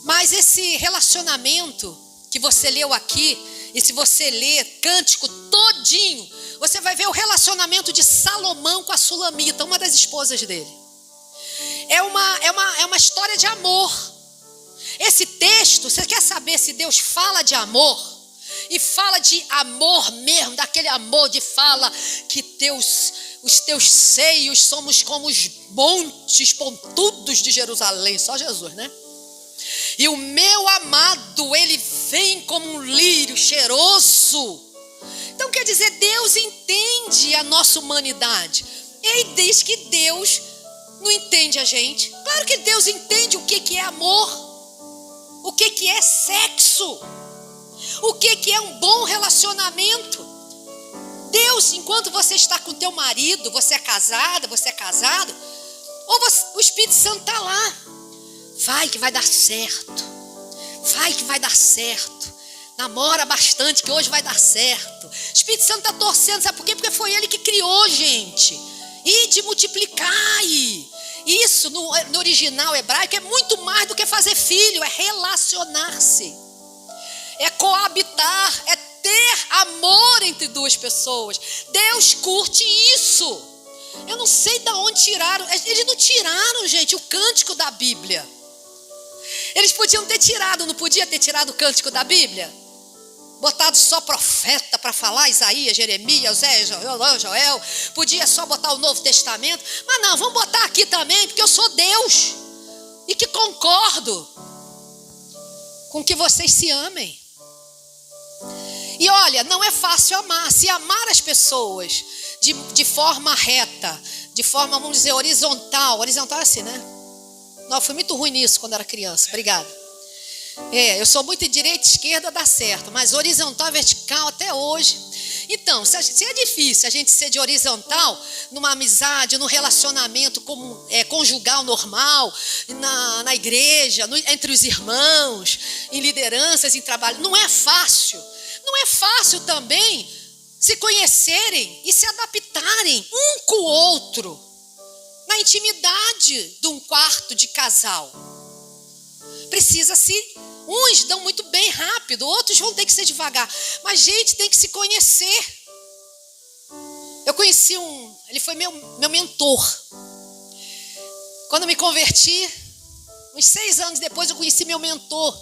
A: Mas esse relacionamento que você leu aqui, e se você ler Cântico todinho, você vai ver o relacionamento de Salomão com a Sulamita, uma das esposas dele. É uma história de amor. Esse texto, você quer saber se Deus fala de amor? E fala de amor mesmo, daquele amor de fala que os teus seios somos como os montes pontudos de Jerusalém. Só Jesus, né? E o meu amado, ele vem como um lírio cheiroso. Então quer dizer, Deus entende a nossa humanidade. Ele diz que Deus não entende a gente. Claro que Deus entende o que é amor, o que é sexo, o que é um bom relacionamento. Deus, enquanto você está com teu marido, você é casada, você é casado, o Espírito Santo está lá. Vai que vai dar certo. Vai que vai dar certo. Namora bastante que hoje vai dar certo. O Espírito Santo está torcendo, sabe por quê? Porque foi ele que criou, gente. E de multiplicar. Isso no original hebraico é muito mais do que fazer filho. É relacionar-se. É coabitar. É ter amor entre duas pessoas. Deus curte isso. Eu não sei de onde tiraram. Eles não tiraram, gente, o cântico da Bíblia. Eles podiam ter tirado, não podia ter tirado o cântico da Bíblia? Botado só profeta para falar, Isaías, Jeremias, Zé, Joel. Podia só botar o Novo Testamento. Mas não, vamos botar aqui também, porque eu sou Deus. E que concordo com que vocês se amem. E olha, não é fácil amar. Se amar as pessoas de forma reta, de forma, vamos dizer, horizontal. Horizontal é assim, né? Não, eu fui muito ruim nisso quando era criança. Obrigada. Eu sou muito de direita e esquerda, dá certo. Mas horizontal, vertical, até hoje. Então, se é difícil a gente ser de horizontal, numa amizade, num relacionamento conjugal normal, na igreja, entre os irmãos, em lideranças, em trabalho, não é fácil. Não é fácil também se conhecerem e se adaptarem um com o outro na intimidade de um quarto de casal. Uns dão muito bem rápido, outros vão ter que ser devagar. Mas, gente, tem que se conhecer. Eu conheci ele foi meu mentor. Quando eu me converti, uns 6 anos depois, eu conheci meu mentor.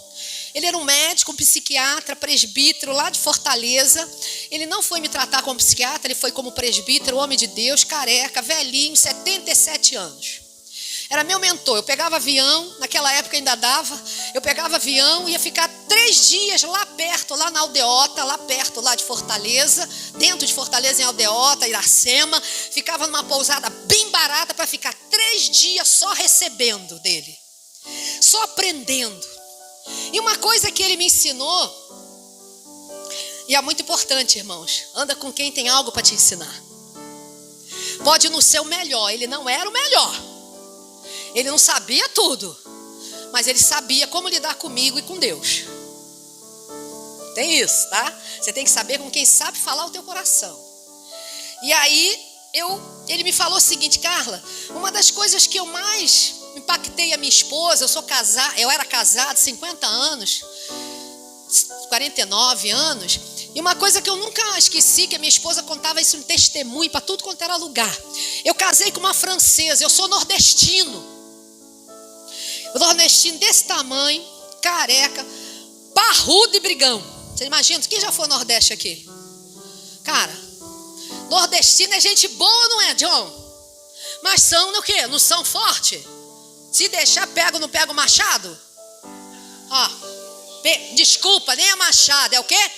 A: Ele era um médico, um psiquiatra, presbítero lá de Fortaleza. Ele não foi me tratar como psiquiatra, ele foi como presbítero, homem de Deus, careca, velhinho, 77 anos. Era meu mentor. Eu pegava avião, naquela época ainda dava. Eu pegava avião e ia ficar 3 dias lá perto, lá na Aldeota, lá perto lá de Fortaleza, dentro de Fortaleza em Aldeota, Iracema. Ficava numa pousada bem barata para ficar 3 dias só recebendo dele, só aprendendo. E uma coisa que ele me ensinou, e é muito importante, irmãos, anda com quem tem algo para te ensinar. Pode não ser o melhor, ele não era o melhor. Ele não sabia tudo, mas ele sabia como lidar comigo e com Deus. Tem isso, tá? Você tem que saber com quem sabe falar o teu coração. E aí, ele me falou o seguinte: Carla, uma das coisas que eu mais impactei a minha esposa, eu era casado 50 anos, 49 anos, e uma coisa que eu nunca esqueci, que a minha esposa contava isso em testemunho para tudo quanto era lugar. Eu casei com uma francesa, eu sou nordestino. Nordestino desse tamanho, careca, parrudo e brigão. Você imagina, quem já foi ao Nordeste aqui? Cara, nordestino é gente boa, não é, John? Mas são no quê? Não são forte? Se deixar, pega ou não pega o machado? Desculpa, nem é machado, é o quê?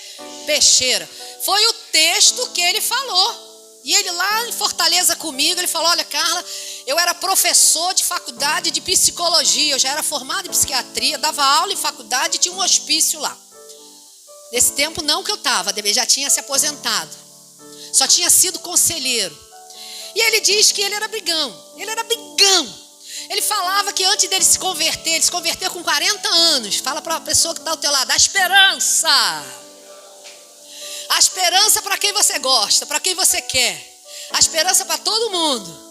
A: Peixeira. Foi o texto que ele falou. E ele lá em Fortaleza comigo, ele falou: olha, Carla, eu era professor de faculdade de psicologia, eu já era formado em psiquiatria, dava aula em faculdade e tinha um hospício lá. Nesse tempo não que eu estava, ele já tinha se aposentado, só tinha sido conselheiro. E ele diz que ele era brigão, Ele falava que antes dele se converter, ele se converteu com 40 anos. Fala para a pessoa que está ao teu lado: a esperança. A esperança para quem você gosta, para quem você quer. A esperança para todo mundo.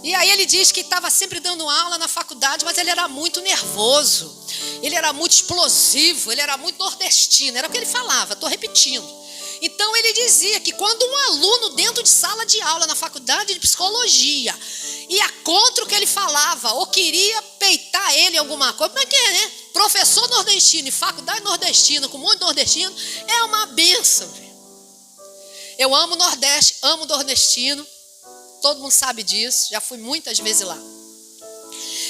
A: E aí ele diz que estava sempre dando aula na faculdade, mas ele era muito nervoso. Ele era muito explosivo, ele era muito nordestino. Era o que ele falava, estou repetindo. Então ele dizia que quando um aluno dentro de sala de aula na faculdade de psicologia ia contra o que ele falava, ou queria peitar ele em alguma coisa, como é que é, né? Professor nordestino e faculdade nordestina, com um monte de nordestino, é uma bênção. Eu amo o Nordeste, amo o nordestino, todo mundo sabe disso, já fui muitas vezes lá.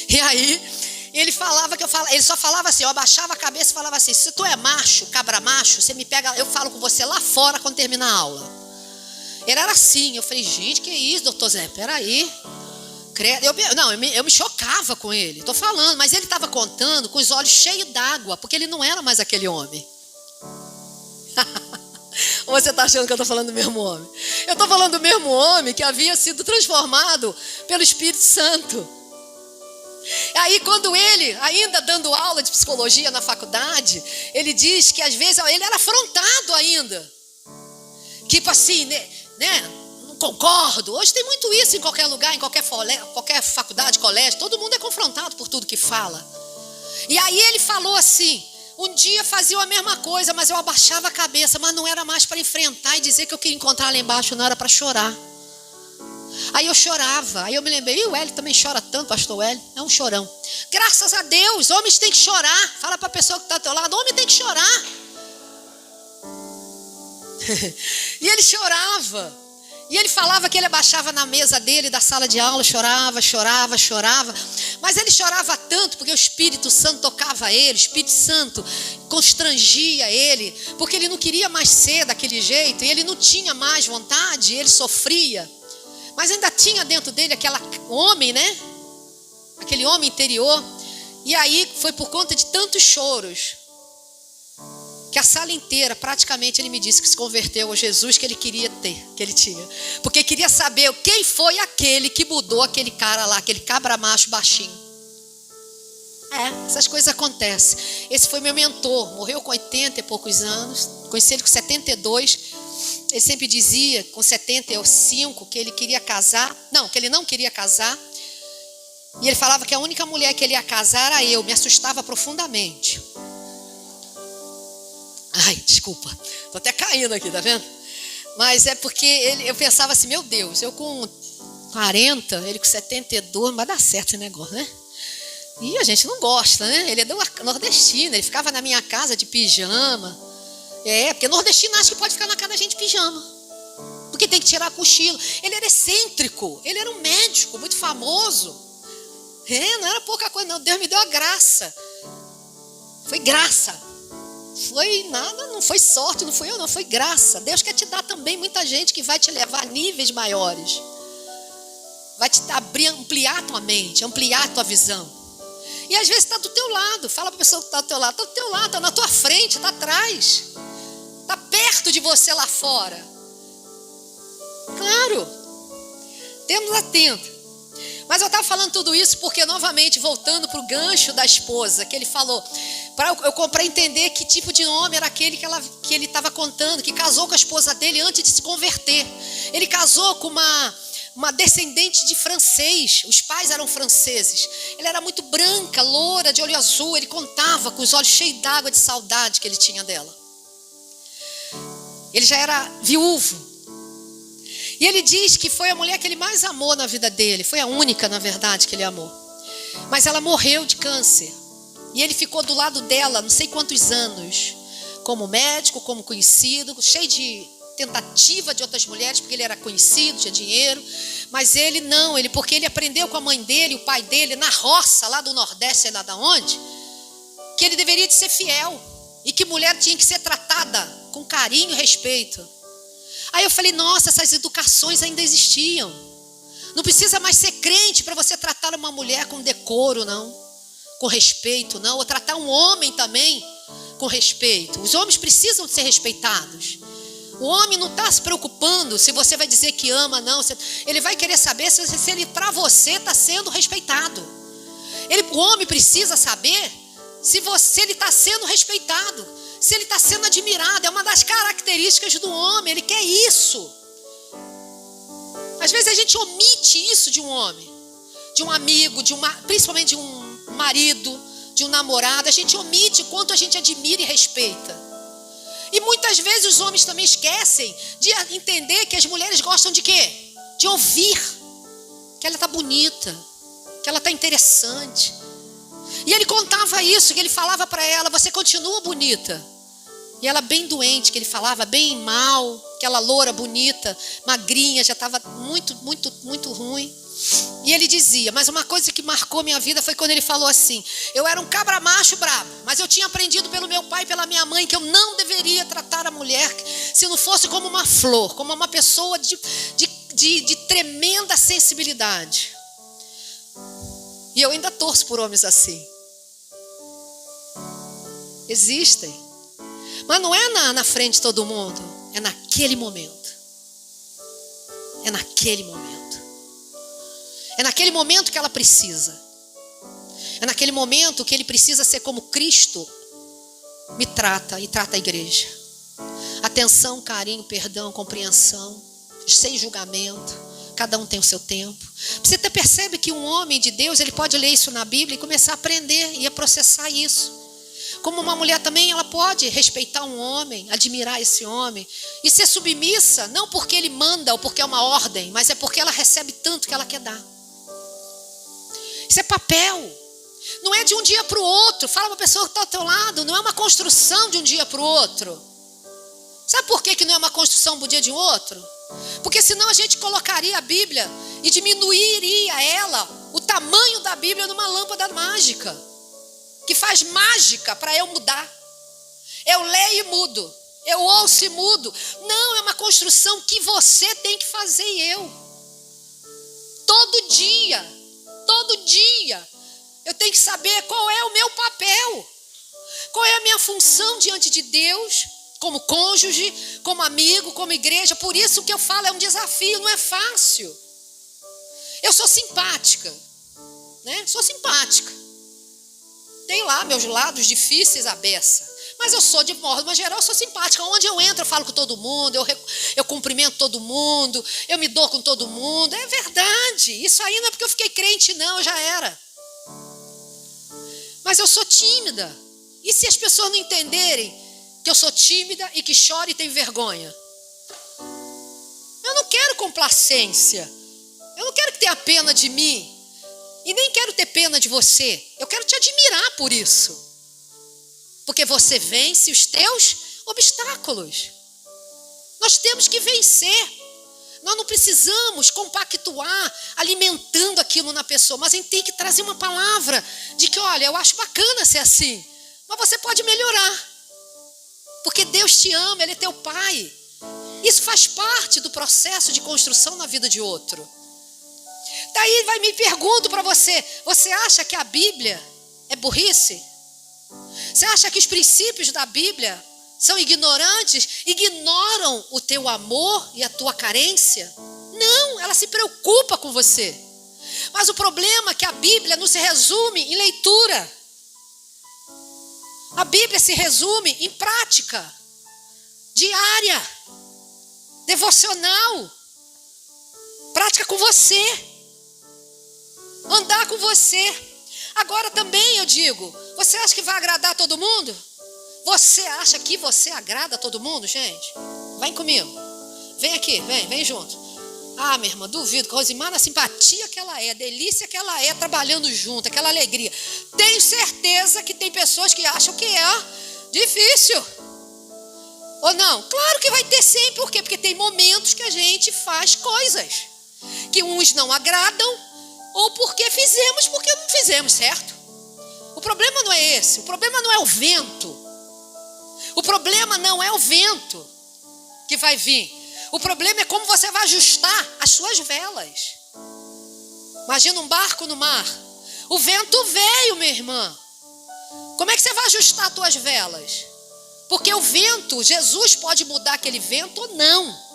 A: E aí, ele falava ele só falava assim, eu abaixava a cabeça e falava assim: se tu é macho, cabra macho, você me pega, eu falo com você lá fora quando terminar a aula. Ele era assim, eu falei: gente, que isso, doutor Zé, peraí. Eu me chocava com ele, estou falando, mas ele estava contando com os olhos cheios d'água, porque ele não era mais aquele homem. Ou você está achando que eu estou falando do mesmo homem? Eu estou falando do mesmo homem que havia sido transformado pelo Espírito Santo. Aí quando ele, ainda dando aula de psicologia na faculdade, ele diz que às vezes ele era afrontado ainda. Tipo assim, né? Concordo. Hoje tem muito isso em qualquer lugar, em qualquer faculdade, colégio. Todo mundo é confrontado por tudo que fala. E aí ele falou assim: um dia fazia a mesma coisa, mas eu abaixava a cabeça, mas não era mais para enfrentar e dizer que eu queria encontrar lá embaixo, não era para chorar. Aí eu chorava, aí eu me lembrei: e o Hélio também chora tanto, pastor Hélio, é um chorão. Graças a Deus, homens têm que chorar. Fala para a pessoa que está ao teu lado: homem tem que chorar. E ele chorava. E ele falava que ele abaixava na mesa dele da sala de aula, chorava. Mas ele chorava tanto porque o Espírito Santo tocava ele, o Espírito Santo constrangia ele, porque ele não queria mais ser daquele jeito, e ele não tinha mais vontade, ele sofria. Mas ainda tinha dentro dele aquele homem, né? Aquele homem interior. E aí foi por conta de tantos choros que a sala inteira, praticamente, ele me disse que se converteu ao Jesus que ele queria ter, que ele tinha. Porque queria saber quem foi aquele que mudou aquele cara lá, aquele cabra macho baixinho. Essas coisas acontecem. Esse foi meu mentor, morreu com 80 e poucos anos, conheci ele com 72. Ele sempre dizia, com 75, que ele queria casar. Não, que ele não queria casar. E ele falava que a única mulher que ele ia casar era eu. Me assustava profundamente. Ai, desculpa, tô até caindo aqui, tá vendo? Mas é porque eu pensava assim: meu Deus, eu com 40, ele com 72, não vai dar certo esse negócio, né? E a gente não gosta, né? Ele é do nordestino, ele ficava na minha casa de pijama. Porque nordestino acha que pode ficar na casa da gente de pijama. Porque tem que tirar cochilo. Ele era excêntrico, ele era um médico muito famoso. Não era pouca coisa não, Deus me deu a graça. Foi graça. Foi nada, não foi sorte, não foi eu não, foi graça. Deus quer te dar também muita gente que vai te levar a níveis maiores. Vai te abrir, ampliar a tua mente, ampliar a tua visão. E às vezes está do teu lado. Fala para a pessoa que está do teu lado. Está do teu lado, está na tua frente, está atrás. Está perto de você lá fora. Claro. Temos atento. Mas eu estava falando tudo isso porque, novamente, voltando para o gancho da esposa, que ele falou, para entender que tipo de homem era aquele que ele estava contando, que casou com a esposa dele antes de se converter. Ele casou com uma descendente de francês, os pais eram franceses. Ele era muito branca, loura, de olho azul. Ele contava com os olhos cheios d'água de saudade que ele tinha dela. Ele já era viúvo. E ele diz que foi a mulher que ele mais amou na vida dele. Foi a única, na verdade, que ele amou. Mas ela morreu de câncer. E ele ficou do lado dela não sei quantos anos. Como médico, como conhecido, cheio de tentativa de outras mulheres, porque ele era conhecido, tinha dinheiro. Mas ele não, porque ele aprendeu com a mãe dele, o pai dele, na roça, lá do Nordeste, sei lá de onde, que ele deveria de ser fiel. E que mulher tinha que ser tratada com carinho e respeito. Aí eu falei, nossa, essas educações ainda existiam. Não precisa mais ser crente para você tratar uma mulher com decoro, não. Com respeito, não. Ou tratar um homem também com respeito. Os homens precisam ser respeitados. O homem não está se preocupando se você vai dizer que ama, não. Ele vai querer saber se ele para você está sendo respeitado. O homem precisa saber se ele está sendo respeitado. Se ele está sendo admirado. É uma das características do homem. Ele quer isso. Às vezes a gente omite isso de um homem, de um amigo, principalmente de um marido, de um namorado. A gente omite o quanto a gente admira e respeita. E muitas vezes os homens também esquecem de entender que as mulheres gostam de quê? De ouvir que ela está bonita, que ela está interessante. E ele contava isso, que ele falava para ela, você continua bonita. E ela bem doente, que ele falava bem mal, aquela loura bonita, magrinha, já estava muito, muito, muito ruim. E ele dizia, mas uma coisa que marcou minha vida foi quando ele falou assim, eu era um cabra macho brabo, mas eu tinha aprendido pelo meu pai e pela minha mãe que eu não deveria tratar a mulher se não fosse como uma flor, como uma pessoa de tremenda sensibilidade. E eu ainda torço por homens assim. Existem. Mas não é na frente de todo mundo, é naquele momento. É naquele momento. É naquele momento que ela precisa. É naquele momento que ele precisa ser como Cristo me trata e trata a igreja. Atenção, carinho, perdão, compreensão, sem julgamento. Cada um tem o seu tempo. Você até percebe que um homem de Deus, ele pode ler isso na Bíblia e começar a aprender e a processar isso. Como uma mulher também, ela pode respeitar um homem, admirar esse homem e ser submissa, não porque ele manda ou porque é uma ordem, mas é porque ela recebe tanto que ela quer dar. Isso é papel. Não é de um dia para o outro. Fala para a pessoa que está ao teu lado, não é uma construção de um dia para o outro. Sabe por que não é uma construção de um dia de um outro? Porque senão a gente colocaria a Bíblia e diminuiria ela, o tamanho da Bíblia, numa lâmpada mágica. Que faz mágica para eu mudar. Eu leio e mudo. Eu ouço e mudo. Não, é uma construção que você tem que fazer e eu. Todo dia. Eu tenho que saber qual é o meu papel. Qual é a minha função diante de Deus. Como cônjuge, como amigo, como igreja. Por isso que eu falo, é um desafio, não é fácil. Eu sou simpática. Né? Sou simpática. Tem lá meus lados difíceis à beça. Mas eu sou, de modo geral, eu sou simpática. Onde eu entro, eu falo com todo mundo, eu cumprimento todo mundo, eu me dou com todo mundo. É verdade. Isso aí não é porque eu fiquei crente, não, eu já era. Mas eu sou tímida. E se as pessoas não entenderem que eu sou tímida e que choro e tenho vergonha? Eu não quero complacência. Eu não quero que tenha pena de mim. E nem quero ter pena de você. Eu quero te admirar por isso. Porque você vence os teus obstáculos. Nós temos que vencer. Nós não precisamos compactuar, alimentando aquilo na pessoa. Mas a gente tem que trazer uma palavra de que, olha, eu acho bacana ser assim. Mas você pode melhorar. Porque Deus te ama, Ele é teu Pai. Isso faz parte do processo de construção na vida de outro. Daí me pergunto para você, você acha que a Bíblia é burrice? Você acha que os princípios da Bíblia são ignorantes? Ignoram o teu amor e a tua carência? Não, ela se preocupa com você. Mas o problema é que a Bíblia não se resume em leitura. A Bíblia se resume em prática diária, devocional, prática com você, andar com você. Agora também eu digo, você acha que vai agradar todo mundo? Você acha que você agrada a todo mundo, gente? Vem comigo, vem aqui, vem junto. Ah, minha irmã, duvido, Rosimar, na simpatia que ela é, a delícia que ela é, trabalhando junto, aquela alegria. Tenho certeza que tem pessoas que acham que é difícil. Ou não? Claro que vai ter sempre, por quê? Porque tem momentos que a gente faz coisas que uns não agradam, ou porque fizemos, porque não fizemos, certo? O problema não é esse, o problema não é o vento. O problema não é o vento que vai vir. O problema é como você vai ajustar as suas velas. Imagina um barco no mar. O vento veio, minha irmã. Como é que você vai ajustar as tuas velas? Porque o vento, Jesus pode mudar aquele vento ou não.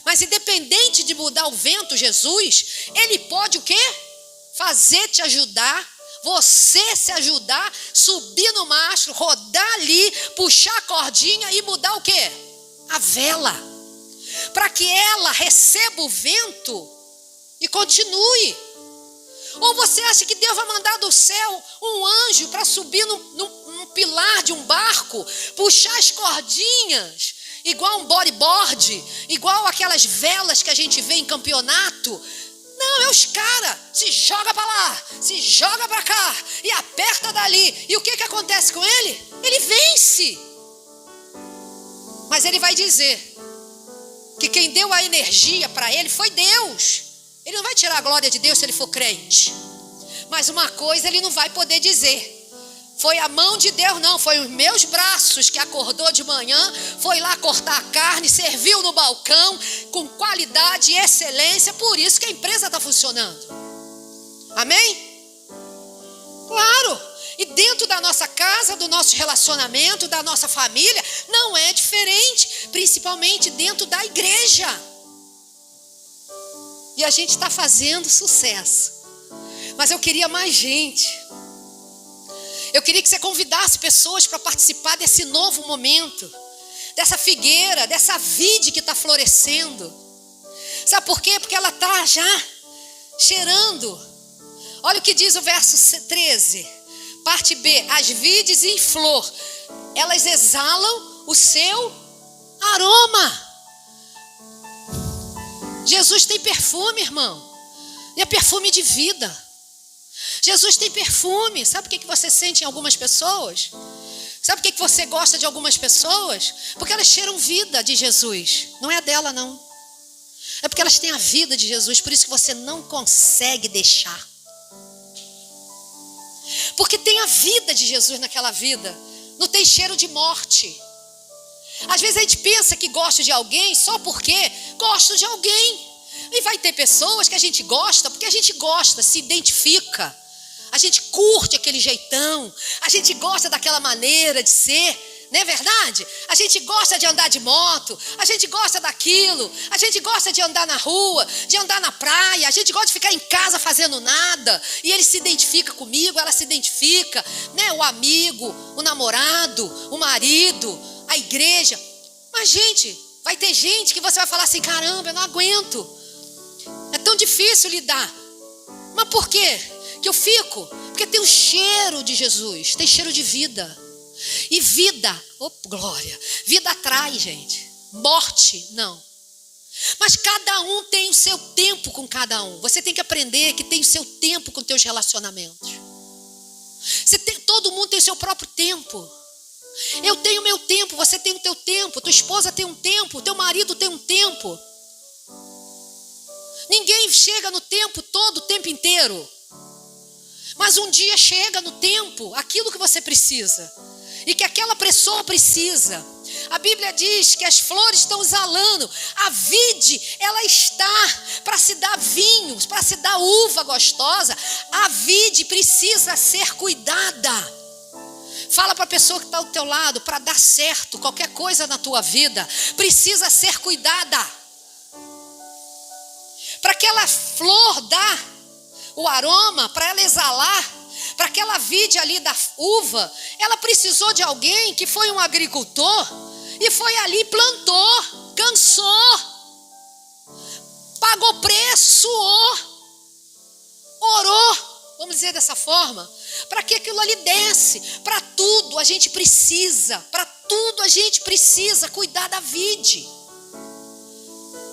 A: Mas independente de mudar o vento, Jesus, Ele pode o quê? Fazer te ajudar, você se ajudar, subir no mastro, rodar ali, puxar a cordinha e mudar o quê? A vela. Para que ela receba o vento e continue. Ou você acha que Deus vai mandar do céu um anjo para subir num pilar de um barco, puxar as cordinhas, igual um bodyboard, igual aquelas velas que a gente vê em campeonato? Não, é os caras, se joga para lá, se joga para cá e aperta dali. E o que acontece com ele? Ele vence. Mas ele vai dizer que quem deu a energia para ele foi Deus. Ele não vai tirar a glória de Deus se ele for crente. Mas uma coisa ele não vai poder dizer: foi a mão de Deus, não, foi os meus braços que acordou de manhã, foi lá cortar a carne, serviu no balcão com qualidade e excelência, por isso que a empresa está funcionando. Amém? Claro. E dentro da nossa casa, do nosso relacionamento, da nossa família, não é diferente, principalmente dentro da igreja. E a gente está fazendo sucesso. Mas eu queria mais gente. Eu queria que você convidasse pessoas para participar desse novo momento, dessa figueira, dessa vide que está florescendo. Sabe por quê? Porque ela está já cheirando. Olha o que diz o verso 13, parte B: as vides em flor, elas exalam o seu aroma. Jesus tem perfume, irmão, e é perfume de vida. Jesus tem perfume. Sabe o que você sente em algumas pessoas? Sabe o que você gosta de algumas pessoas? Porque elas cheiram vida de Jesus. Não é a dela, não. É porque elas têm a vida de Jesus. Por isso que você não consegue deixar. Porque tem a vida de Jesus naquela vida. Não tem cheiro de morte. Às vezes a gente pensa que gosta de alguém só porque gosta de alguém. E vai ter pessoas que a gente gosta porque a gente gosta, se identifica. A gente curte aquele jeitão, a gente gosta daquela maneira de ser, não é verdade? A gente gosta de andar de moto, a gente gosta daquilo, a gente gosta de andar na rua, de andar na praia, a gente gosta de ficar em casa fazendo nada, e ele se identifica comigo, ela se identifica, né? O amigo, o namorado, o marido, a igreja. Mas, gente, vai ter gente que você vai falar assim: caramba, eu não aguento, é tão difícil lidar. Mas por quê que eu fico? Porque tem o cheiro de Jesus, tem cheiro de vida. E vida, oh glória, vida atrai, gente. Morte, não. Mas cada um tem o seu tempo com cada um. Você tem que aprender que tem o seu tempo com teus relacionamentos. Todo mundo tem o seu próprio tempo. Eu tenho meu tempo, você tem o teu tempo, tua esposa tem um tempo, teu marido tem um tempo. Ninguém chega no tempo todo, o tempo inteiro. Mas um dia chega no tempo aquilo que você precisa e que aquela pessoa precisa. A Bíblia diz que as flores estão exalando, a vide, ela está para se dar vinhos, para se dar uva gostosa. A vide precisa ser cuidada. Fala para a pessoa que está ao teu lado, para dar certo qualquer coisa na tua vida, precisa ser cuidada. Para aquela flor dar o aroma, para ela exalar, para aquela vide ali da uva, ela precisou de alguém que foi um agricultor e foi ali e plantou, cansou, pagou preço, suou, orou, vamos dizer dessa forma, para que aquilo ali desse. Para tudo a gente precisa, cuidar da vide.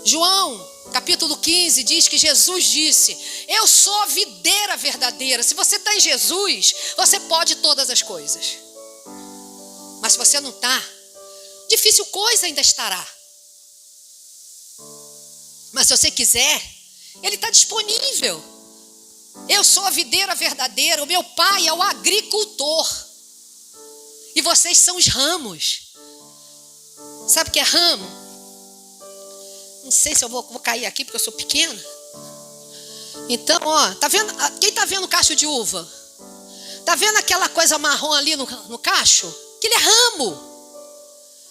A: João capítulo 15 diz que Jesus disse: eu sou a videira verdadeira. Se você está em Jesus, você pode todas as coisas. Mas se você não está, difícil coisa ainda estará. Mas se você quiser, Ele está disponível. Eu sou a videira verdadeira, o meu pai é o agricultor. E vocês são os ramos. Sabe o que é ramo? Não sei se eu vou cair aqui porque eu sou pequena. Então, ó, tá vendo? Quem tá vendo o cacho de uva? Tá vendo aquela coisa marrom ali no cacho? Aquele é ramo.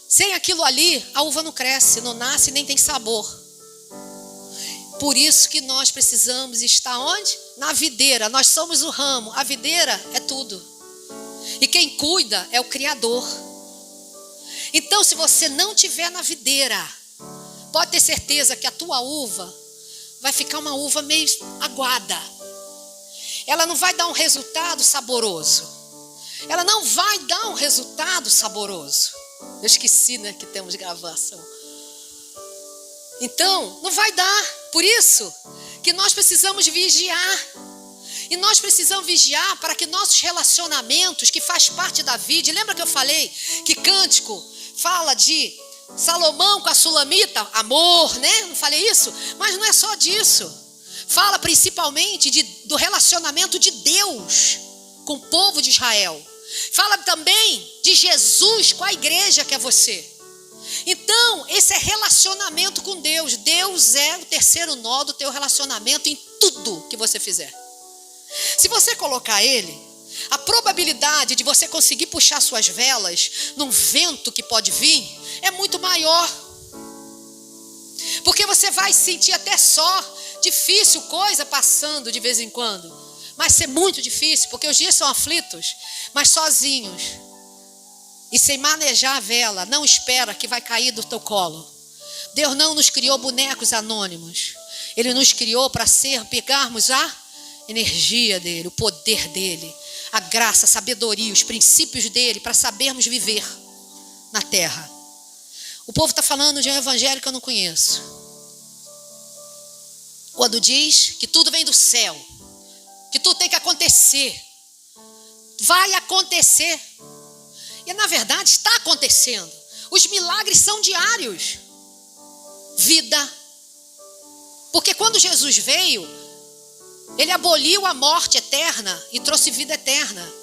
A: Sem aquilo ali, a uva não cresce, não nasce, nem tem sabor. Por isso que nós precisamos estar onde? Na videira. Nós somos o ramo. A videira é tudo. E quem cuida é o Criador. Então, se você não estiver na videira, pode ter certeza que a tua uva vai ficar uma uva meio aguada. Ela não vai dar um resultado saboroso. Ela não vai dar um resultado saboroso. Eu esqueci, né, que temos gravação. Então, não vai dar. Por isso que nós precisamos vigiar. E nós precisamos vigiar para que nossos relacionamentos, que faz parte da vida. Lembra que eu falei que Cântico fala de Salomão com a Sulamita, amor, né? Não falei isso? Mas não é só disso. Fala principalmente do relacionamento de Deus com o povo de Israel. Fala também de Jesus com a igreja que é você. Então, esse é relacionamento com Deus. Deus é o terceiro nó do teu relacionamento em tudo que você fizer. Se você colocar Ele, a probabilidade de você conseguir puxar suas velas num vento que pode vir é muito maior. Porque você vai sentir até só difícil coisa passando de vez em quando. Vai ser muito difícil, porque os dias são aflitos, mas sozinhos. E sem manejar a vela, não espera que vai cair do teu colo. Deus não nos criou bonecos anônimos. Ele nos criou para pegarmos a energia dele, o poder dele, a graça, a sabedoria, os princípios dele, para sabermos viver na terra. O povo está falando de um evangelho que eu não conheço. Quando diz que tudo vem do céu, que tudo tem que acontecer. Vai acontecer. E na verdade está acontecendo. Os milagres são diários. Vida. Porque quando Jesus veio, Ele aboliu a morte eterna e trouxe vida eterna.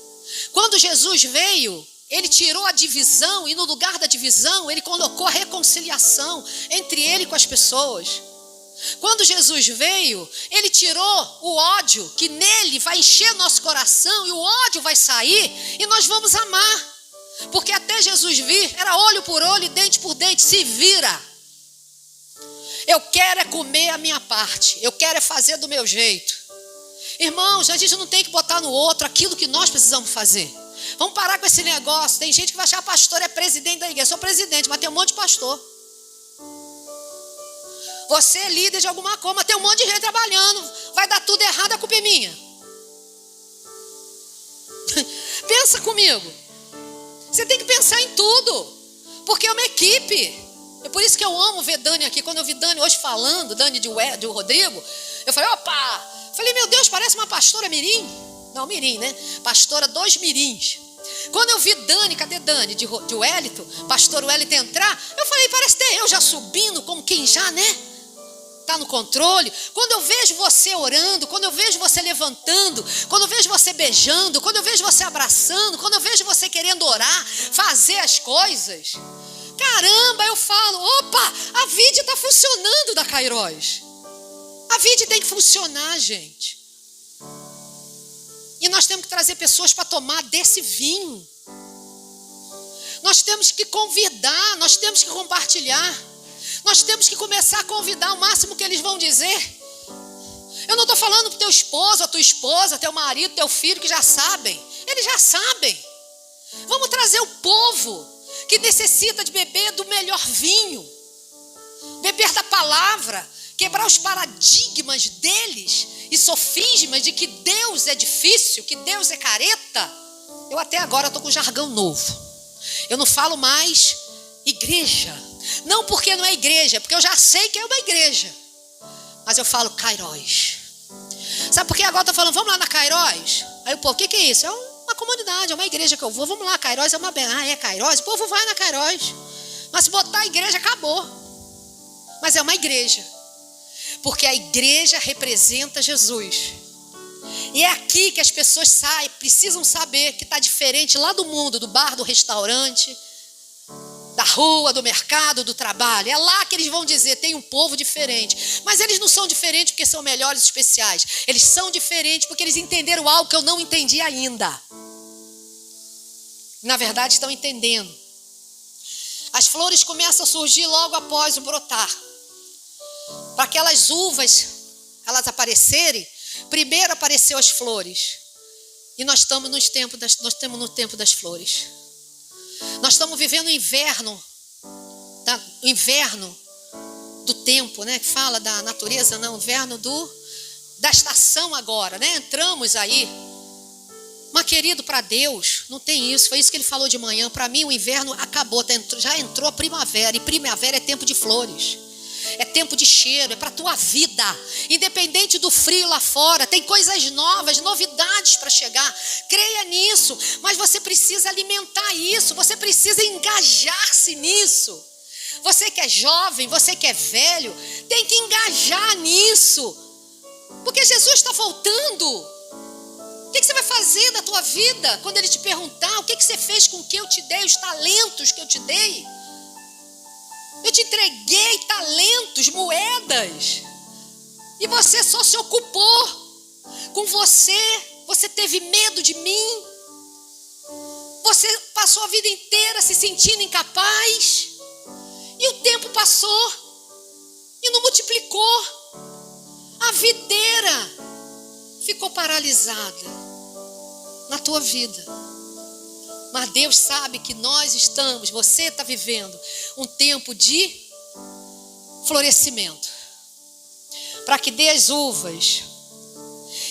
A: Quando Jesus veio, Ele tirou a divisão e no lugar da divisão, Ele colocou a reconciliação entre Ele com as pessoas. Quando Jesus veio, Ele tirou o ódio, que nele vai encher nosso coração e o ódio vai sair e nós vamos amar. Porque até Jesus vir, era olho por olho e dente por dente, se vira. Eu quero é comer a minha parte, eu quero é fazer do meu jeito. Irmãos, a gente não tem que botar no outro aquilo que nós precisamos fazer. Vamos parar com esse negócio. Tem gente que vai achar pastor é presidente da igreja. Eu sou presidente, mas tem um monte de pastor. Você é líder de alguma coisa, mas tem um monte de gente trabalhando. Vai dar tudo errado, a culpa é minha. Pensa comigo. Você tem que pensar em tudo. Porque é uma equipe. É por isso que eu amo ver Dani aqui. Quando eu vi Dani hoje falando, Dani de Rodrigo, eu falei, opa! Falei, meu Deus, parece uma pastora mirim. Não, mirim, né? Pastora dos mirins. Quando eu vi Dani, cadê Dani? De Wellington, pastor Wellington entrar, eu falei, parece ter eu já subindo como quem já, né? Tá no controle. Quando eu vejo você orando, quando eu vejo você levantando, quando eu vejo você beijando, quando eu vejo você abraçando, quando eu vejo você querendo orar, fazer as coisas, caramba, eu falo, opa, a vida está funcionando da Kairos. A vida tem que funcionar, gente. E nós temos que trazer pessoas para tomar desse vinho. Nós temos que convidar, nós temos que compartilhar. Nós temos que começar a convidar o máximo que eles vão dizer. Eu não estou falando para o teu esposo, a tua esposa, teu marido, teu filho, que já sabem. Eles já sabem. Vamos trazer o povo que necessita de beber do melhor vinho. Beber da palavra. Quebrar os paradigmas deles e sofismas de que Deus é difícil, que Deus é careta. Eu até agora estou com jargão novo. Eu não falo mais igreja. Não porque não é igreja, porque eu já sei que é uma igreja. Mas eu falo Kairos. Sabe por que agora eu estou falando, vamos lá na Kairos? Aí o povo, o que é isso? É uma comunidade, é uma igreja que eu vou. Vamos lá, Kairos é uma... Ah, é Kairos? O povo vai na Kairos. Mas se botar a igreja, acabou. Mas é uma igreja. Porque a igreja representa Jesus. E é aqui que as pessoas precisam saber que está diferente lá do mundo, do bar, do restaurante, da rua, do mercado, do trabalho. É lá que eles vão dizer, tem um povo diferente. Mas eles não são diferentes porque são melhores, especiais. Eles são diferentes porque eles entenderam algo que eu não entendi ainda. Na verdade, estão entendendo. As flores começam a surgir logo após o brotar. Para aquelas uvas, elas aparecerem, primeiro apareceu as flores. E nós estamos no tempo das flores. Nós estamos vivendo o inverno do tempo, né? Que fala da natureza, não, inverno da estação agora, né? Entramos aí. Mas querido, para Deus, não tem isso. Foi isso que ele falou de manhã. Para mim o inverno acabou, já entrou a primavera. E primavera é tempo de flores. É tempo de cheiro, é para a tua vida. Independente do frio lá fora, tem coisas novas, novidades para chegar. Creia nisso, mas você precisa alimentar isso, você precisa engajar-se nisso. Você que é jovem, você que é velho, tem que engajar nisso. Porque Jesus está voltando. O que você vai fazer da tua vida quando Ele te perguntar o que você fez com o que eu te dei, os talentos que eu te dei? Eu te entreguei talentos, moedas. E você só se ocupou com você. Você teve medo de mim. Você passou a vida inteira se sentindo incapaz. E o tempo passou. E não multiplicou. A videira ficou paralisada na tua vida. Mas Deus sabe que você está vivendo um tempo de florescimento. Para que dê as uvas.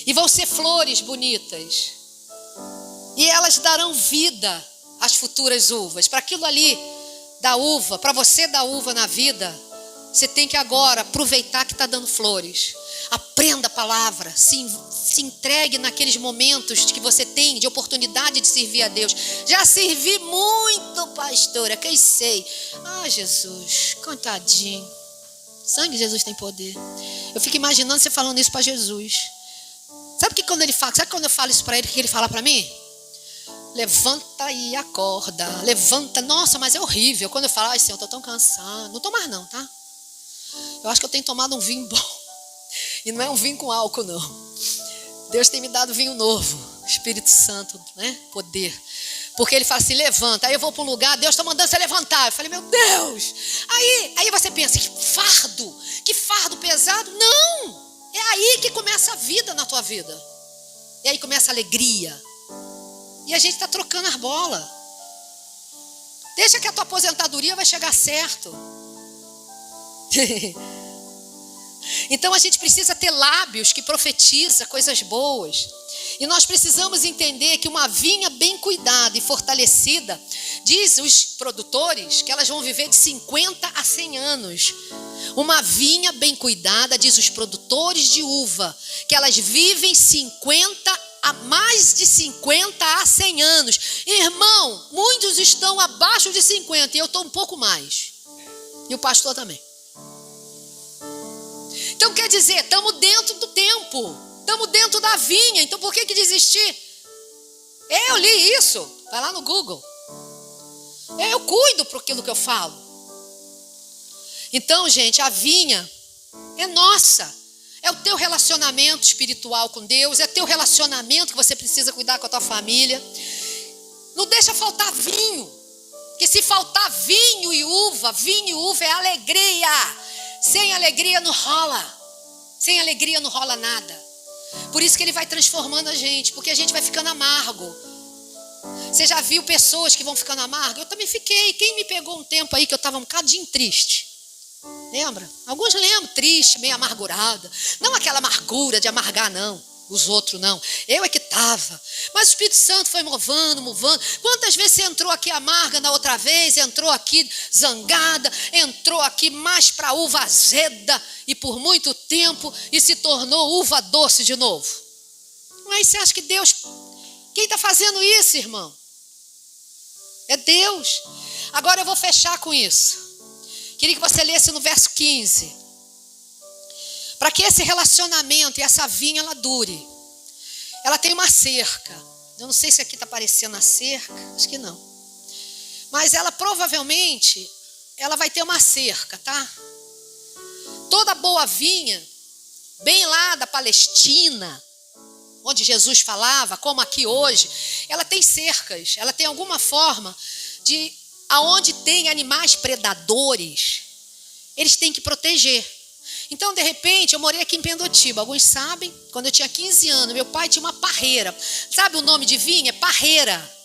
A: E vão ser flores bonitas. E elas darão vida às futuras uvas. Para aquilo ali da uva, para você dar uva na vida, você tem que agora aproveitar que está dando flores. Aprenda a palavra, se entregue naqueles momentos que você tem de oportunidade de servir a Deus. Já servi muito, pastora, quem sei. Ah, Jesus, coitadinho. Sangue de Jesus tem poder. Eu fico imaginando você falando isso para Jesus. Sabe que quando ele fala? Sabe quando eu falo isso para ele, o que ele fala para mim? Levanta e acorda. Levanta. Nossa, mas é horrível. Quando eu falo, ai Senhor, eu estou tão cansado. Não estou mais não, tá? Eu acho que eu tenho tomado um vinho bom. E não é um vinho com álcool, não. Deus tem me dado vinho novo. Espírito Santo, né? Poder. Porque ele fala assim, levanta. Aí eu vou para um lugar, Deus está mandando você levantar. Eu falei, meu Deus. Aí você pensa, que fardo pesado. Não. É aí que começa a vida na tua vida. E aí começa a alegria. E a gente está trocando as bolas. Deixa que a tua aposentadoria vai chegar certo. Então a gente precisa ter lábios que profetizam coisas boas. E nós precisamos entender que uma vinha bem cuidada e fortalecida, diz os produtores que elas vão viver de 50 a 100 anos. Uma vinha bem cuidada, diz os produtores de uva, que elas vivem mais de 50 a 100 anos. Irmão, muitos estão abaixo de 50 e eu estou um pouco mais. E o pastor também. Então quer dizer, estamos dentro do tempo. Estamos dentro da vinha, então por que desistir? Eu li isso, vai lá no Google. Eu cuido por aquilo que eu falo. Então, gente, a vinha é nossa. É o teu relacionamento espiritual com Deus, é teu relacionamento que você precisa cuidar com a tua família. Não deixa faltar vinho, porque se faltar vinho e uva é alegria. Sem alegria não rola. Sem alegria não rola nada. Por isso que ele vai transformando a gente, porque a gente vai ficando amargo. Você já viu pessoas que vão ficando amargas? Eu também fiquei. Quem me pegou um tempo aí que eu estava um bocadinho triste? Lembra? Alguns lembram, triste, meio amargurada. Não aquela amargura de amargar, não. Os outros não. Eu é que estava. Mas o Espírito Santo foi movando. Quantas vezes você entrou aqui amarga na outra vez, entrou aqui zangada, entrou aqui mais para uva azeda e por muito tempo e se tornou uva doce de novo? Mas você acha que Deus... Quem está fazendo isso, irmão? É Deus. Agora eu vou fechar com isso. Queria que você lesse no verso 15. Para que esse relacionamento e essa vinha ela dure, ela tem uma cerca. Eu não sei se aqui está aparecendo a cerca, acho que não. Mas ela provavelmente, ela vai ter uma cerca, tá? Toda boa vinha, bem lá da Palestina, onde Jesus falava, como aqui hoje, ela tem cercas, ela tem alguma forma de, aonde tem animais predadores, eles têm que proteger. Então, de repente, eu morei aqui em Pendotiba. Alguns sabem, quando eu tinha 15 anos, meu pai tinha uma parreira. Sabe o nome de vinha? Parreira.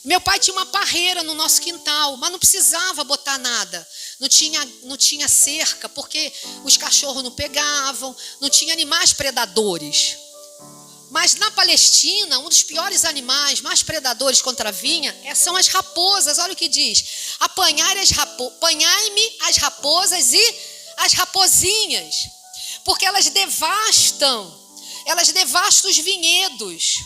A: Meu pai tinha uma parreira no nosso quintal, mas não precisava botar nada. Não tinha cerca, porque os cachorros não pegavam, não tinha animais predadores. Mas na Palestina, um dos piores animais, mais predadores contra a vinha, são as raposas. Olha o que diz. Apanhai-me as raposas e as rapozinhas, porque elas devastam os vinhedos.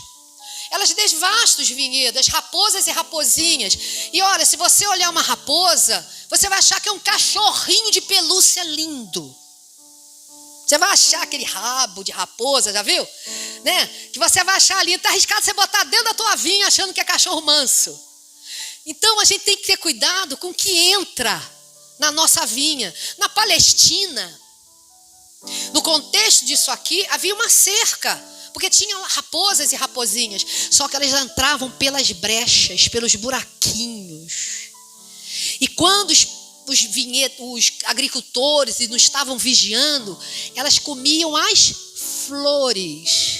A: Elas devastam os vinhedos, as raposas e rapozinhas. E olha, se você olhar uma raposa, você vai achar que é um cachorrinho de pelúcia lindo. Você vai achar aquele rabo de raposa, já viu? Né? Que você vai achar ali, está arriscado você botar dentro da tua vinha achando que é cachorro manso. Então a gente tem que ter cuidado com o que entra na nossa vinha. Na Palestina, no contexto disso aqui, havia uma cerca, porque tinha raposas e rapozinhas, só que elas entravam pelas brechas, pelos buraquinhos. E quando os agricultores não estavam vigiando, elas comiam as flores.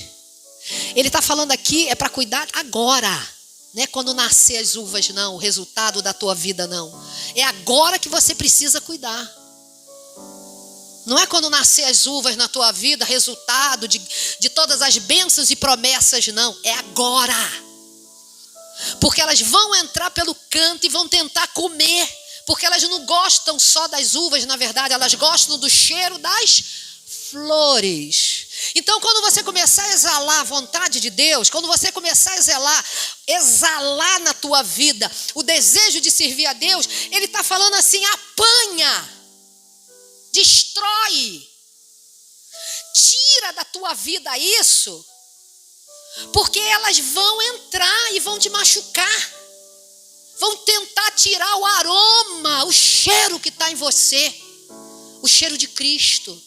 A: Ele está falando aqui, é para cuidar agora. Não é quando nascer as uvas, não, o resultado da tua vida, não. É agora que você precisa cuidar. Não é quando nascer as uvas na tua vida, resultado de todas as bênçãos e promessas, não. É agora. Porque elas vão entrar pelo canto e vão tentar comer. Porque elas não gostam só das uvas, na verdade, elas gostam do cheiro das flores. Então, quando você começar a exalar a vontade de Deus, quando você começar a exalar na tua vida o desejo de servir a Deus, ele está falando assim: apanha, destrói, tira da tua vida isso, porque elas vão entrar e vão te machucar, vão tentar tirar o aroma, o cheiro que está em você, o cheiro de Cristo.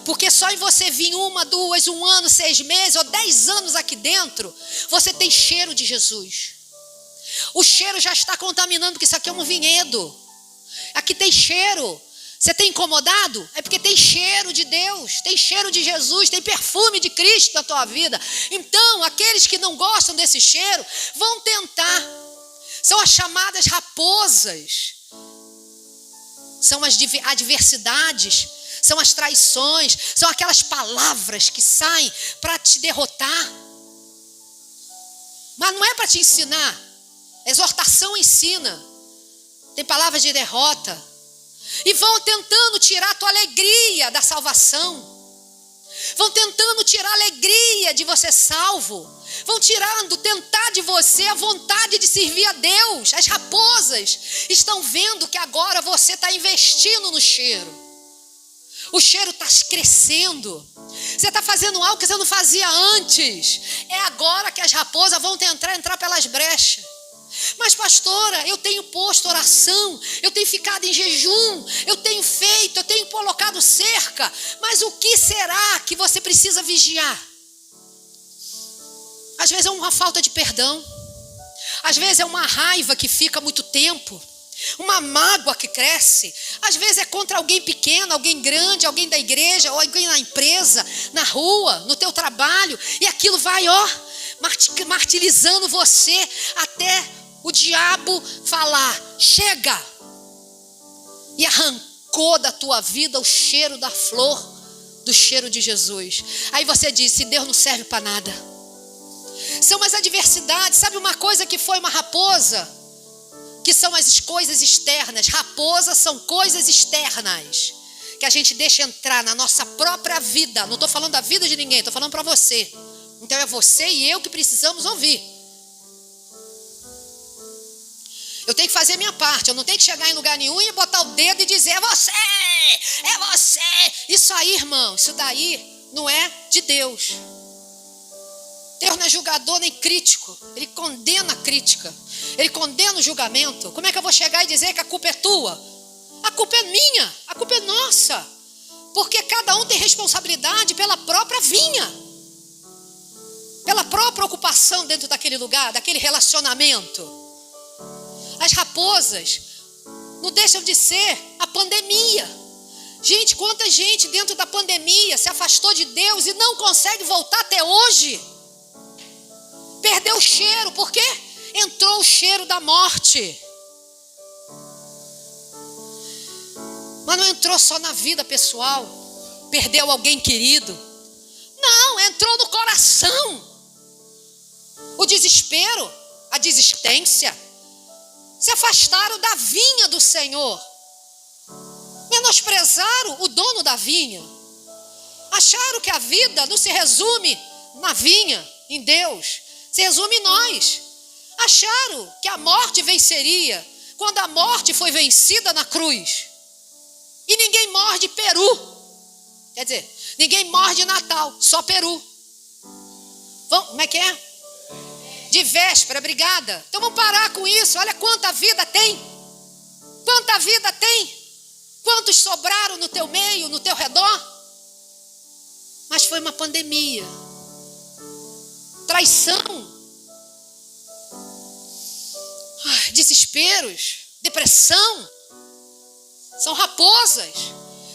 A: Porque só em você vir 1, 2, 1 ano, 6 meses ou 10 anos aqui dentro, você tem cheiro de Jesus. O cheiro já está contaminando, porque isso aqui é um vinhedo. Aqui tem cheiro. Você tem incomodado? É porque tem cheiro de Deus, tem cheiro de Jesus, tem perfume de Cristo na tua vida. Então, aqueles que não gostam desse cheiro, vão tentar. São as chamadas raposas. São as adversidades. são as traições, são aquelas palavras que saem para te derrotar. Mas não é para te ensinar. Exortação ensina. Tem palavras de derrota. E vão tentando tirar a tua alegria da salvação. Vão tentando tirar a alegria de você salvo. Vão tentar de você a vontade de servir a Deus. As raposas estão vendo que agora você está investindo no cheiro. O cheiro está crescendo. Você está fazendo algo que você não fazia antes. É agora que as raposas vão tentar entrar pelas brechas. Mas pastora, eu tenho posto oração, eu tenho ficado em jejum, eu tenho feito, eu tenho colocado cerca. Mas o que será que você precisa vigiar? Às vezes é uma falta de perdão. Às vezes é uma raiva que fica muito tempo. Uma mágoa que cresce. Às vezes é contra alguém pequeno, alguém grande, alguém da igreja, ou alguém na empresa, na rua, no teu trabalho. E aquilo vai, martirizando você até o diabo falar, chega. E arrancou da tua vida o cheiro da flor, do cheiro de Jesus. Aí você diz, se Deus não serve para nada. São as adversidades. Sabe uma coisa que foi uma raposa? Que são as coisas externas. Raposas são coisas externas que a gente deixa entrar na nossa própria vida. Não estou falando da vida de ninguém, estou falando para você. Então é você e eu que precisamos ouvir. Eu tenho que fazer a minha parte. Eu não tenho que chegar em lugar nenhum e botar o dedo e dizer, é você, é você. Isso aí, irmão, isso daí não é de Deus. Deus não é julgador nem crítico. Ele condena a crítica. Ele condena o julgamento. Como é que eu vou chegar e dizer que a culpa é tua? A culpa é minha. A culpa é nossa. Porque cada um tem responsabilidade pela própria vinha. Pela própria ocupação dentro daquele lugar, daquele relacionamento. As raposas não deixam de ser a pandemia. Gente, quanta gente dentro da pandemia se afastou de Deus e não consegue voltar até hoje. Perdeu o cheiro, por quê? Entrou o cheiro da morte. Mas não entrou só na vida pessoal. Perdeu alguém querido. Não, entrou no coração. O desespero, a desistência. Se afastaram da vinha do Senhor. Menosprezaram o dono da vinha. Acharam que a vida não se resume na vinha, em Deus. Se resume em nós. Acharam que a morte venceria quando a morte foi vencida na cruz. E ninguém morre de peru. Quer dizer, ninguém morre de Natal, só peru. Como é que é? De véspera, obrigada. Então vamos parar com isso. Olha quanta vida tem. Quanta vida tem. Quantos sobraram no teu meio, no teu redor. Mas foi uma pandemia. Traição. Desesperos. Depressão. São raposas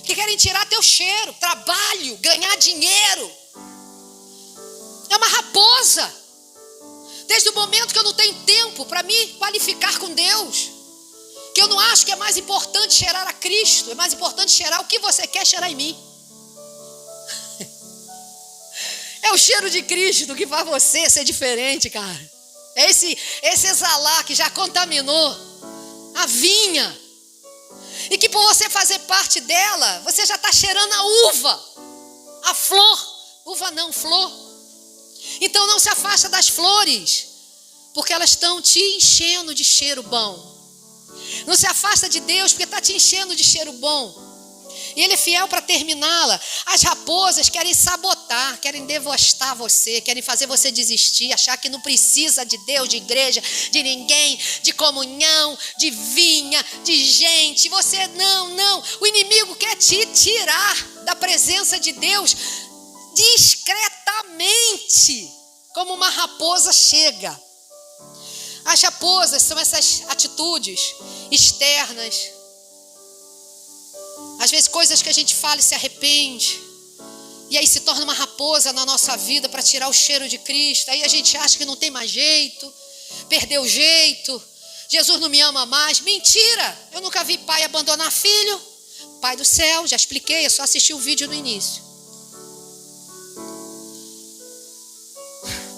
A: que querem tirar teu cheiro. Trabalho, ganhar dinheiro. É uma raposa. Desde o momento que eu não tenho tempo para me qualificar com Deus. Que eu não acho que é mais importante cheirar a Cristo. É mais importante cheirar o que você quer cheirar em mim. É o cheiro de Cristo que faz você ser diferente, cara. É esse exalar que já contaminou a vinha. E que por você fazer parte dela, você já está cheirando a uva. A flor. Uva não, flor. Então não se afasta das flores. Porque elas estão te enchendo de cheiro bom. Não se afasta de Deus porque está te enchendo de cheiro bom. E Ele é fiel para terminá-la. As raposas querem sabotar, querem devastar você, querem fazer você desistir, achar que não precisa de Deus, de igreja, de ninguém, de comunhão, de vinha, de gente. Você não. O inimigo quer te tirar da presença de Deus discretamente, como uma raposa chega. As raposas são essas atitudes externas. Às vezes coisas que a gente fala e se arrepende. E aí se torna uma raposa na nossa vida para tirar o cheiro de Cristo. Aí a gente acha que não tem mais jeito. Perdeu o jeito. Jesus não me ama mais. Mentira! Eu nunca vi pai abandonar filho. Pai do céu, já expliquei, é só assistir o vídeo no início.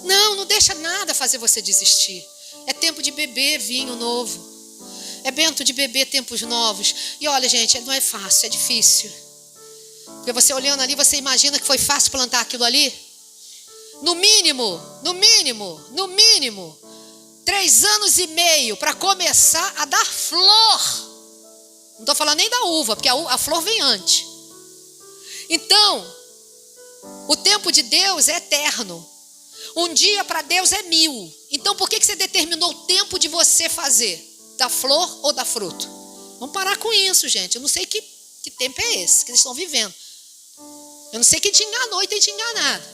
A: Não deixa nada fazer você desistir. É tempo de beber vinho novo. É tempo de beber tempos novos. E olha, gente, não é fácil, é difícil. Porque você olhando ali, você imagina que foi fácil plantar aquilo ali? No mínimo, 3 anos e meio para começar a dar flor. Não estou falando nem da uva, porque a flor vem antes. Então, o tempo de Deus é eterno. Um dia para Deus é 1000. Então, por que você determinou o tempo de você fazer? Da flor ou da fruto? Vamos parar com isso, gente. Eu não sei que tempo é esse que eles estão vivendo. Eu não sei quem te enganou e tem te enganado.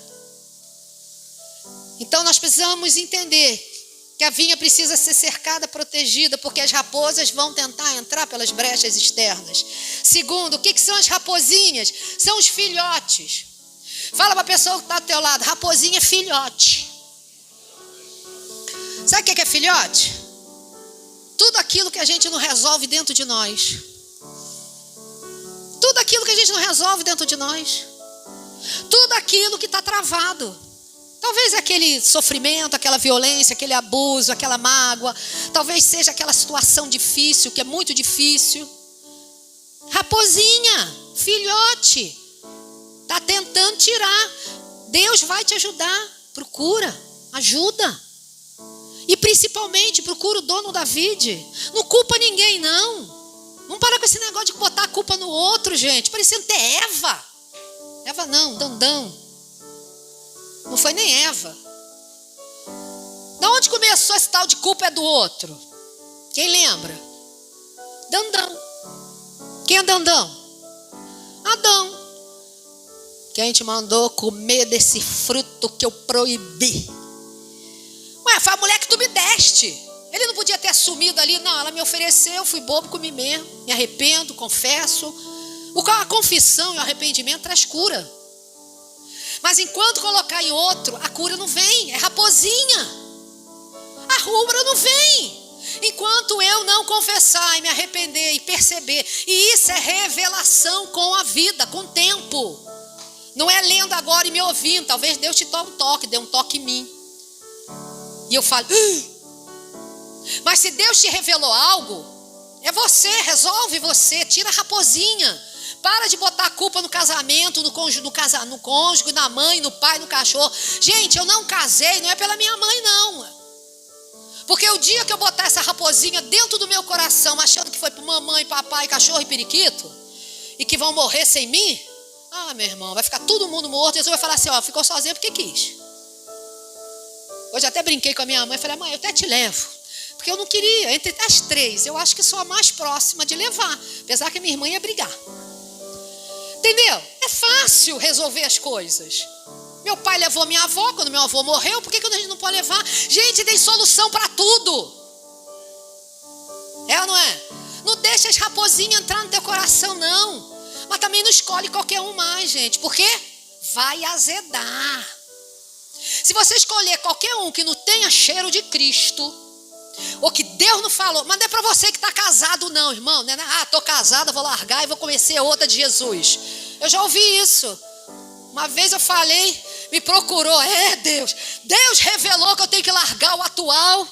A: Então, nós precisamos entender que a vinha precisa ser cercada, protegida, porque as raposas vão tentar entrar pelas brechas externas. Segundo, o que são as raposinhas? São os filhotes. Fala para a pessoa que está do teu lado, raposinha é filhote. Sabe o que é filhote? Tudo aquilo que a gente não resolve dentro de nós. Tudo aquilo que a gente não resolve dentro de nós. Tudo aquilo que está travado. Talvez aquele sofrimento, aquela violência, aquele abuso, aquela mágoa. Talvez seja aquela situação difícil, que é muito difícil. Raposinha, filhote. Está tentando tirar. Deus vai te ajudar. Procura, ajuda. E principalmente procura o dono da vide. Não culpa ninguém, não. Não para com esse negócio de botar a culpa no outro, gente. Parecendo ter Eva. Eva não, Dandão. Não foi nem Eva. Da onde começou esse tal de culpa é do outro? Quem lembra? Dandão. Quem é Dandão? Adão. Quem te mandou comer desse fruto que eu proibi? Ué, foi a mulher que tu me deste. Ele não podia ter assumido ali. Não, ela me ofereceu, eu fui bobo, comi mesmo. Me arrependo, confesso. A confissão e o arrependimento traz cura. Mas enquanto colocar em outro, a cura não vem. É raposinha. A rubra não vem. Enquanto eu não confessar e me arrepender e perceber. E isso é revelação com a vida, com o tempo. Não é lendo agora e me ouvindo. Talvez Deus te tome um toque, dê um toque em mim. E eu falo, mas se Deus te revelou algo, é você, resolve você, tira a raposinha. Para de botar a culpa no casamento, no cônjuge, na mãe, no pai, no cachorro. Gente, eu não casei, não é pela minha mãe, não. Porque o dia que eu botar essa raposinha dentro do meu coração, achando que foi para mamãe, papai, cachorro e periquito, e que vão morrer sem mim, meu irmão, vai ficar todo mundo morto. Jesus vai falar assim, ficou sozinho porque quis. Hoje até brinquei com a minha mãe, falei, mãe, eu até te levo. Porque eu não queria, entre as 3, eu acho que sou a mais próxima de levar. Apesar que a minha irmã ia brigar. Entendeu? É fácil resolver as coisas. Meu pai levou minha avó, quando meu avô morreu, por que a gente não pode levar? Gente, tem solução para tudo. É ou não é? Não deixa as raposinhas entrar no teu coração, não. Mas também não escolhe qualquer um mais, gente. Por quê? Vai azedar. Se você escolher qualquer um que não tenha cheiro de Cristo, ou que Deus não falou, mas não é para você que está casado não, irmão. Não é, estou casada, vou largar e vou conhecer outra de Jesus. Eu já ouvi isso. Uma vez eu falei, me procurou, Deus revelou que eu tenho que largar a atual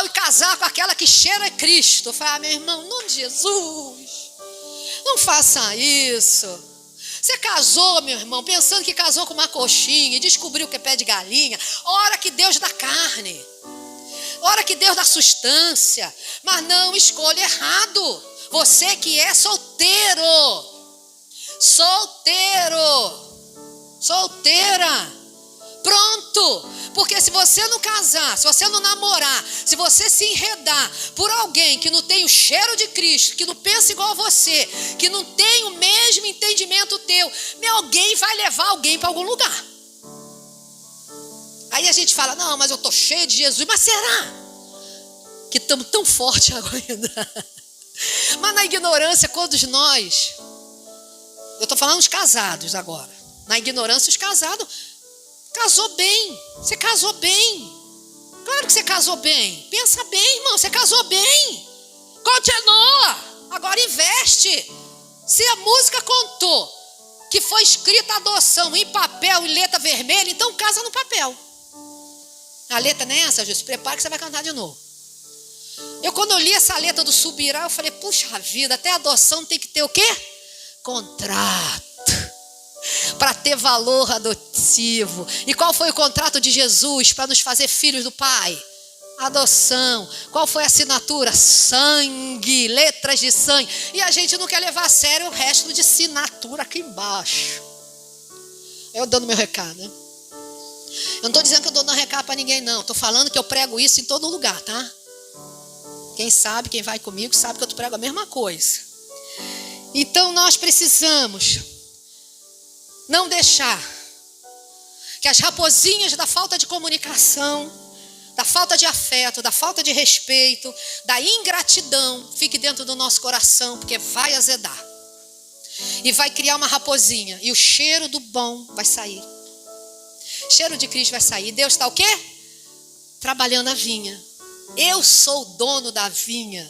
A: e casar com aquela que cheira Cristo. Eu falei, meu irmão, em nome de Jesus, não faça isso. Você casou, meu irmão, pensando que casou com uma coxinha e descobriu que é pé de galinha. Ora que Deus dá carne. Ora que Deus dá substância. Mas não escolha errado. Você que é solteiro. Solteira. Pronto. Porque se você não casar, se você não namorar, se você se enredar por alguém que não tem o cheiro de Cristo, que não pensa igual a você, que não tem o mesmo entendimento teu, alguém vai levar alguém para algum lugar. Aí a gente fala, não, mas eu estou cheio de Jesus. Mas será que estamos tão fortes agora ainda? Mas na ignorância, todos nós, eu estou falando dos casados agora. Na ignorância, os casados, casou bem. Você casou bem. Claro que você casou bem. Pensa bem, irmão, você casou bem. Continua. Agora investe. Se a música contou que foi escrita adoção em papel e letra vermelha, então casa no papel. A letra não é essa, Jesus? Prepara que você vai cantar de novo. Quando eu li essa letra do Subirá, eu falei, puxa vida, até adoção tem que ter o quê? Contrato. Para ter valor adotivo. E qual foi o contrato de Jesus para nos fazer filhos do Pai? Adoção. Qual foi a assinatura? Sangue, letras de sangue. E a gente não quer levar a sério o resto de assinatura aqui embaixo. Eu dando meu recado, né? Eu não estou dizendo que eu estou dando recado para ninguém, não. Estou falando que eu prego isso em todo lugar, tá? Quem sabe, quem vai comigo, sabe que eu prego a mesma coisa. Então nós precisamos não deixar que as raposinhas da falta de comunicação, da falta de afeto, da falta de respeito, da ingratidão, fique dentro do nosso coração, porque vai azedar. E vai criar uma raposinha. E o cheiro do bom vai sair. O cheiro de Cristo vai sair. Deus está o quê? Trabalhando a vinha. Eu sou o dono da vinha.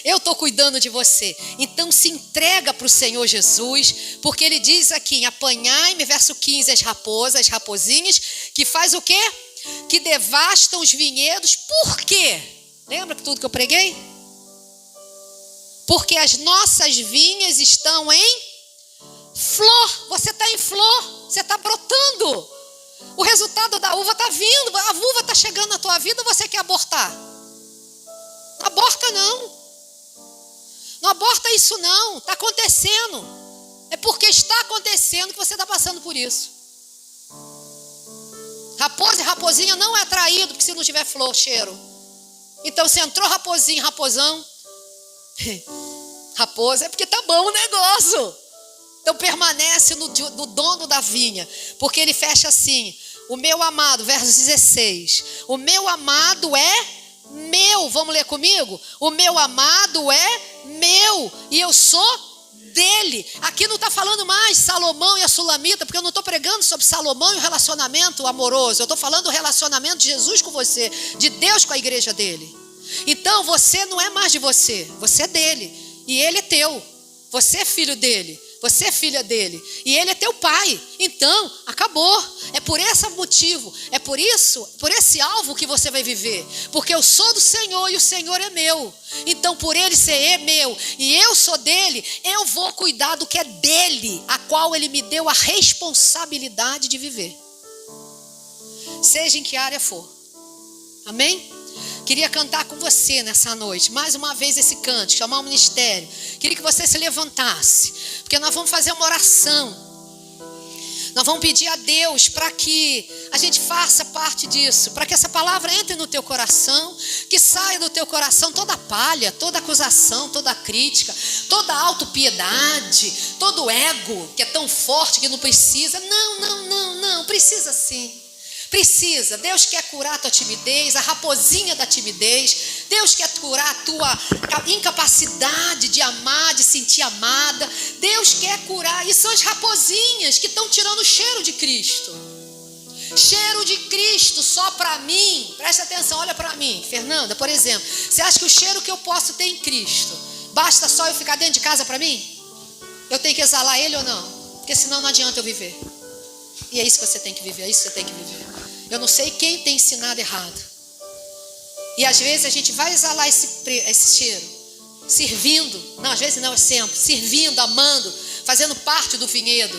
A: Eu estou cuidando de você. Então se entrega para o Senhor Jesus, porque Ele diz aqui, apanhai-me, verso 15, as raposinhas, que faz o quê? Que devastam os vinhedos. Por quê? Lembra que tudo que eu preguei? Porque as nossas vinhas estão em flor. Você está em flor, você está brotando. O resultado da uva está vindo, a uva está chegando na tua vida, você quer abortar? Não aborta não. Não aborta isso não, está acontecendo. É porque está acontecendo que você está passando por isso. Raposa e raposinha não é atraído, porque se não tiver flor, cheiro. Então se entrou raposinha, raposão, raposa é porque está bom o negócio. Então permanece no dono da vinha, porque ele fecha assim, o meu amado, verso 16, o meu amado é meu, vamos ler comigo? O meu amado é meu e eu sou dele. Aqui não está falando mais Salomão e a Sulamita, porque eu não estou pregando sobre Salomão e o relacionamento amoroso, eu estou falando do relacionamento de Jesus com você, de Deus com a igreja dele. Então você não é mais de você, você é dele e ele é teu, você é filho dele. Você é filha dele e ele é teu pai. Então, acabou. É por esse motivo, é por isso, por esse alvo que você vai viver. Porque eu sou do Senhor e o Senhor é meu. Então, por ele ser meu e eu sou dele, eu vou cuidar do que é dele, a qual ele me deu a responsabilidade de viver. Seja em que área for. Amém? Queria cantar com você nessa noite, mais uma vez esse canto, chamar o ministério. Queria que você se levantasse, porque nós vamos fazer uma oração. Nós vamos pedir a Deus para que a gente faça parte disso, para que essa palavra entre no teu coração, que saia do teu coração toda palha, toda acusação, toda crítica, toda autopiedade, todo ego que é tão forte que não precisa. Não, precisa sim. Precisa, Deus quer curar a tua timidez, a raposinha da timidez. Deus quer curar a tua incapacidade de amar, de sentir amada. Deus quer curar, e são as raposinhas que estão tirando o cheiro de Cristo. Cheiro de Cristo só para mim. Presta atenção, olha para mim, Fernanda, por exemplo. Você acha que o cheiro que eu posso ter em Cristo, basta só eu ficar dentro de casa para mim? Eu tenho que exalar ele ou não? Porque senão não adianta eu viver. E é isso que você tem que viver, é isso que você tem que viver. Eu não sei quem tem ensinado errado. E às vezes a gente vai exalar esse cheiro, servindo, não, às vezes não, é sempre, servindo, amando, fazendo parte do vinhedo,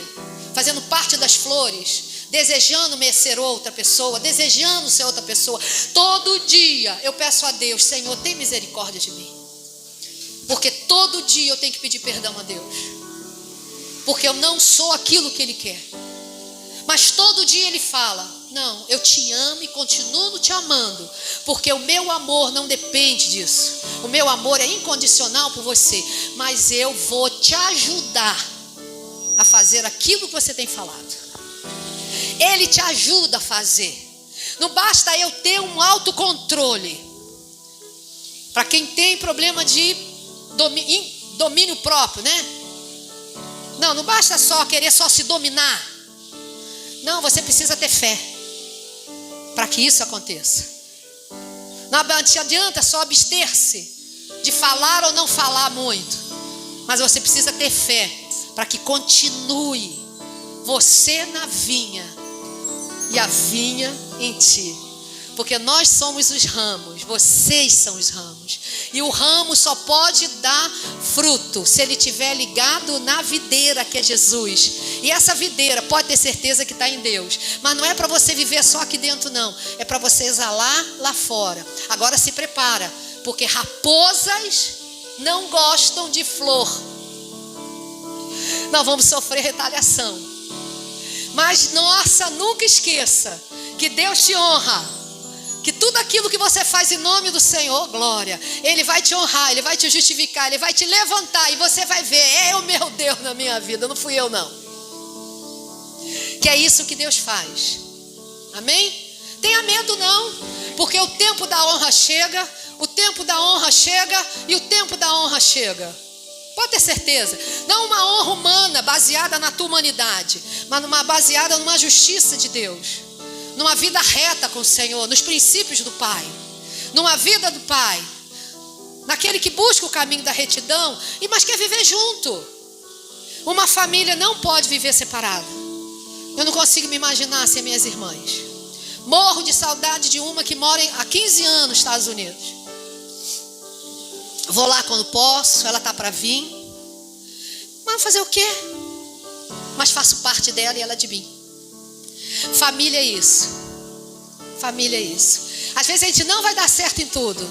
A: fazendo parte das flores, desejando ser outra pessoa, desejando ser outra pessoa. Todo dia eu peço a Deus, Senhor, tem misericórdia de mim. Porque todo dia eu tenho que pedir perdão a Deus. Porque eu não sou aquilo que Ele quer. Mas todo dia Ele fala, não, eu te amo e continuo te amando, porque o meu amor não depende disso. O meu amor é incondicional por você, mas eu vou te ajudar a fazer aquilo que você tem falado. Ele te ajuda a fazer. Não basta eu ter um autocontrole. Para quem tem problema de domínio próprio, né? Não basta só querer só se dominar. Não, você precisa ter fé para que isso aconteça. Não te adianta só abster-se de falar ou não falar muito. Mas você precisa ter fé para que continue você na vinha e a vinha em ti. Porque nós somos os ramos, vocês são os ramos. E o ramo só pode dar fruto se ele estiver ligado na videira, que é Jesus. E essa videira pode ter certeza que está em Deus. Mas não é para você viver só aqui dentro, não. É para você exalar lá fora. Agora se prepara, porque raposas não gostam de flor. Nós vamos sofrer retaliação. Mas nossa, nunca esqueça que Deus te honra. Que tudo aquilo que você faz em nome do Senhor, glória, Ele vai te honrar, Ele vai te justificar, Ele vai te levantar e você vai ver, é o meu Deus na minha vida, não fui eu não. Que é isso que Deus faz. Amém? Tenha medo não, porque o tempo da honra chega, o tempo da honra chega e o tempo da honra chega. Pode ter certeza. Não uma honra humana baseada na tua humanidade, mas baseada numa justiça de Deus. Numa vida reta com o Senhor, nos princípios do Pai, numa vida do Pai, naquele que busca o caminho da retidão, mas quer viver junto. Uma família não pode viver separada. Eu não consigo me imaginar sem minhas irmãs. Morro de saudade de uma que mora há 15 anos nos Estados Unidos. Vou lá quando posso, ela está para vir. Mas fazer o quê? Mas faço parte dela e ela de mim. Família é isso. Família é isso. Às vezes a gente não vai dar certo em tudo.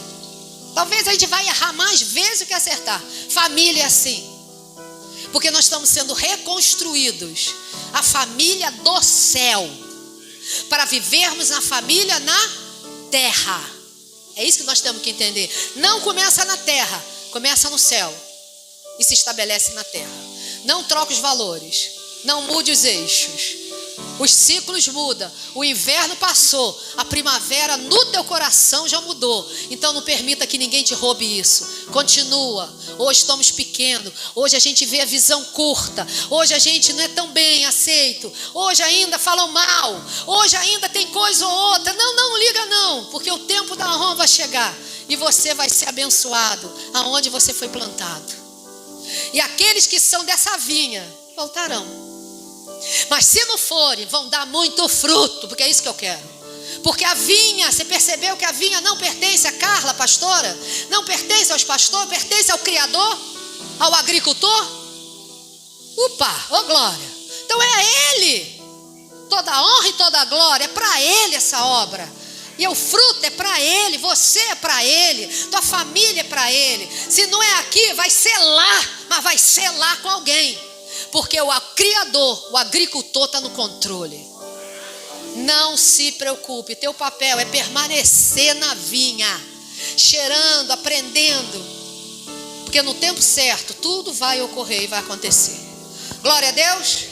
A: Talvez a gente vai errar mais vezes do que acertar. Família é assim. Porque nós estamos sendo reconstruídos. A família do céu. Para vivermos na família na terra. É isso que nós temos que entender. Não começa na terra, começa no céu. E se estabelece na terra. Não troca os valores. Não mude os eixos. Os ciclos mudam, o inverno passou, a primavera no teu coração já mudou. Então não permita que ninguém te roube isso. Continua. Hoje estamos pequenos, hoje a gente vê a visão curta, hoje a gente não é tão bem aceito, hoje ainda falam mal, hoje ainda tem coisa ou outra. Não liga não, porque o tempo da honra vai chegar e você vai ser abençoado aonde você foi plantado. E aqueles que são dessa vinha voltarão. Mas se não forem, vão dar muito fruto, porque é isso que eu quero. Porque a vinha, você percebeu que a vinha não pertence a Carla, pastora? Não pertence aos pastores, pertence ao Criador, ao agricultor. Opa, ô glória. Então é a Ele. Toda a honra e toda a glória, é para Ele essa obra. E o fruto é para Ele, você é para Ele, tua família é para Ele. Se não é aqui, vai ser lá, mas vai ser lá com alguém. Porque o Criador, o agricultor está no controle. Não se preocupe, teu papel é permanecer na vinha, cheirando, aprendendo. Porque no tempo certo tudo vai ocorrer e vai acontecer. Glória a Deus.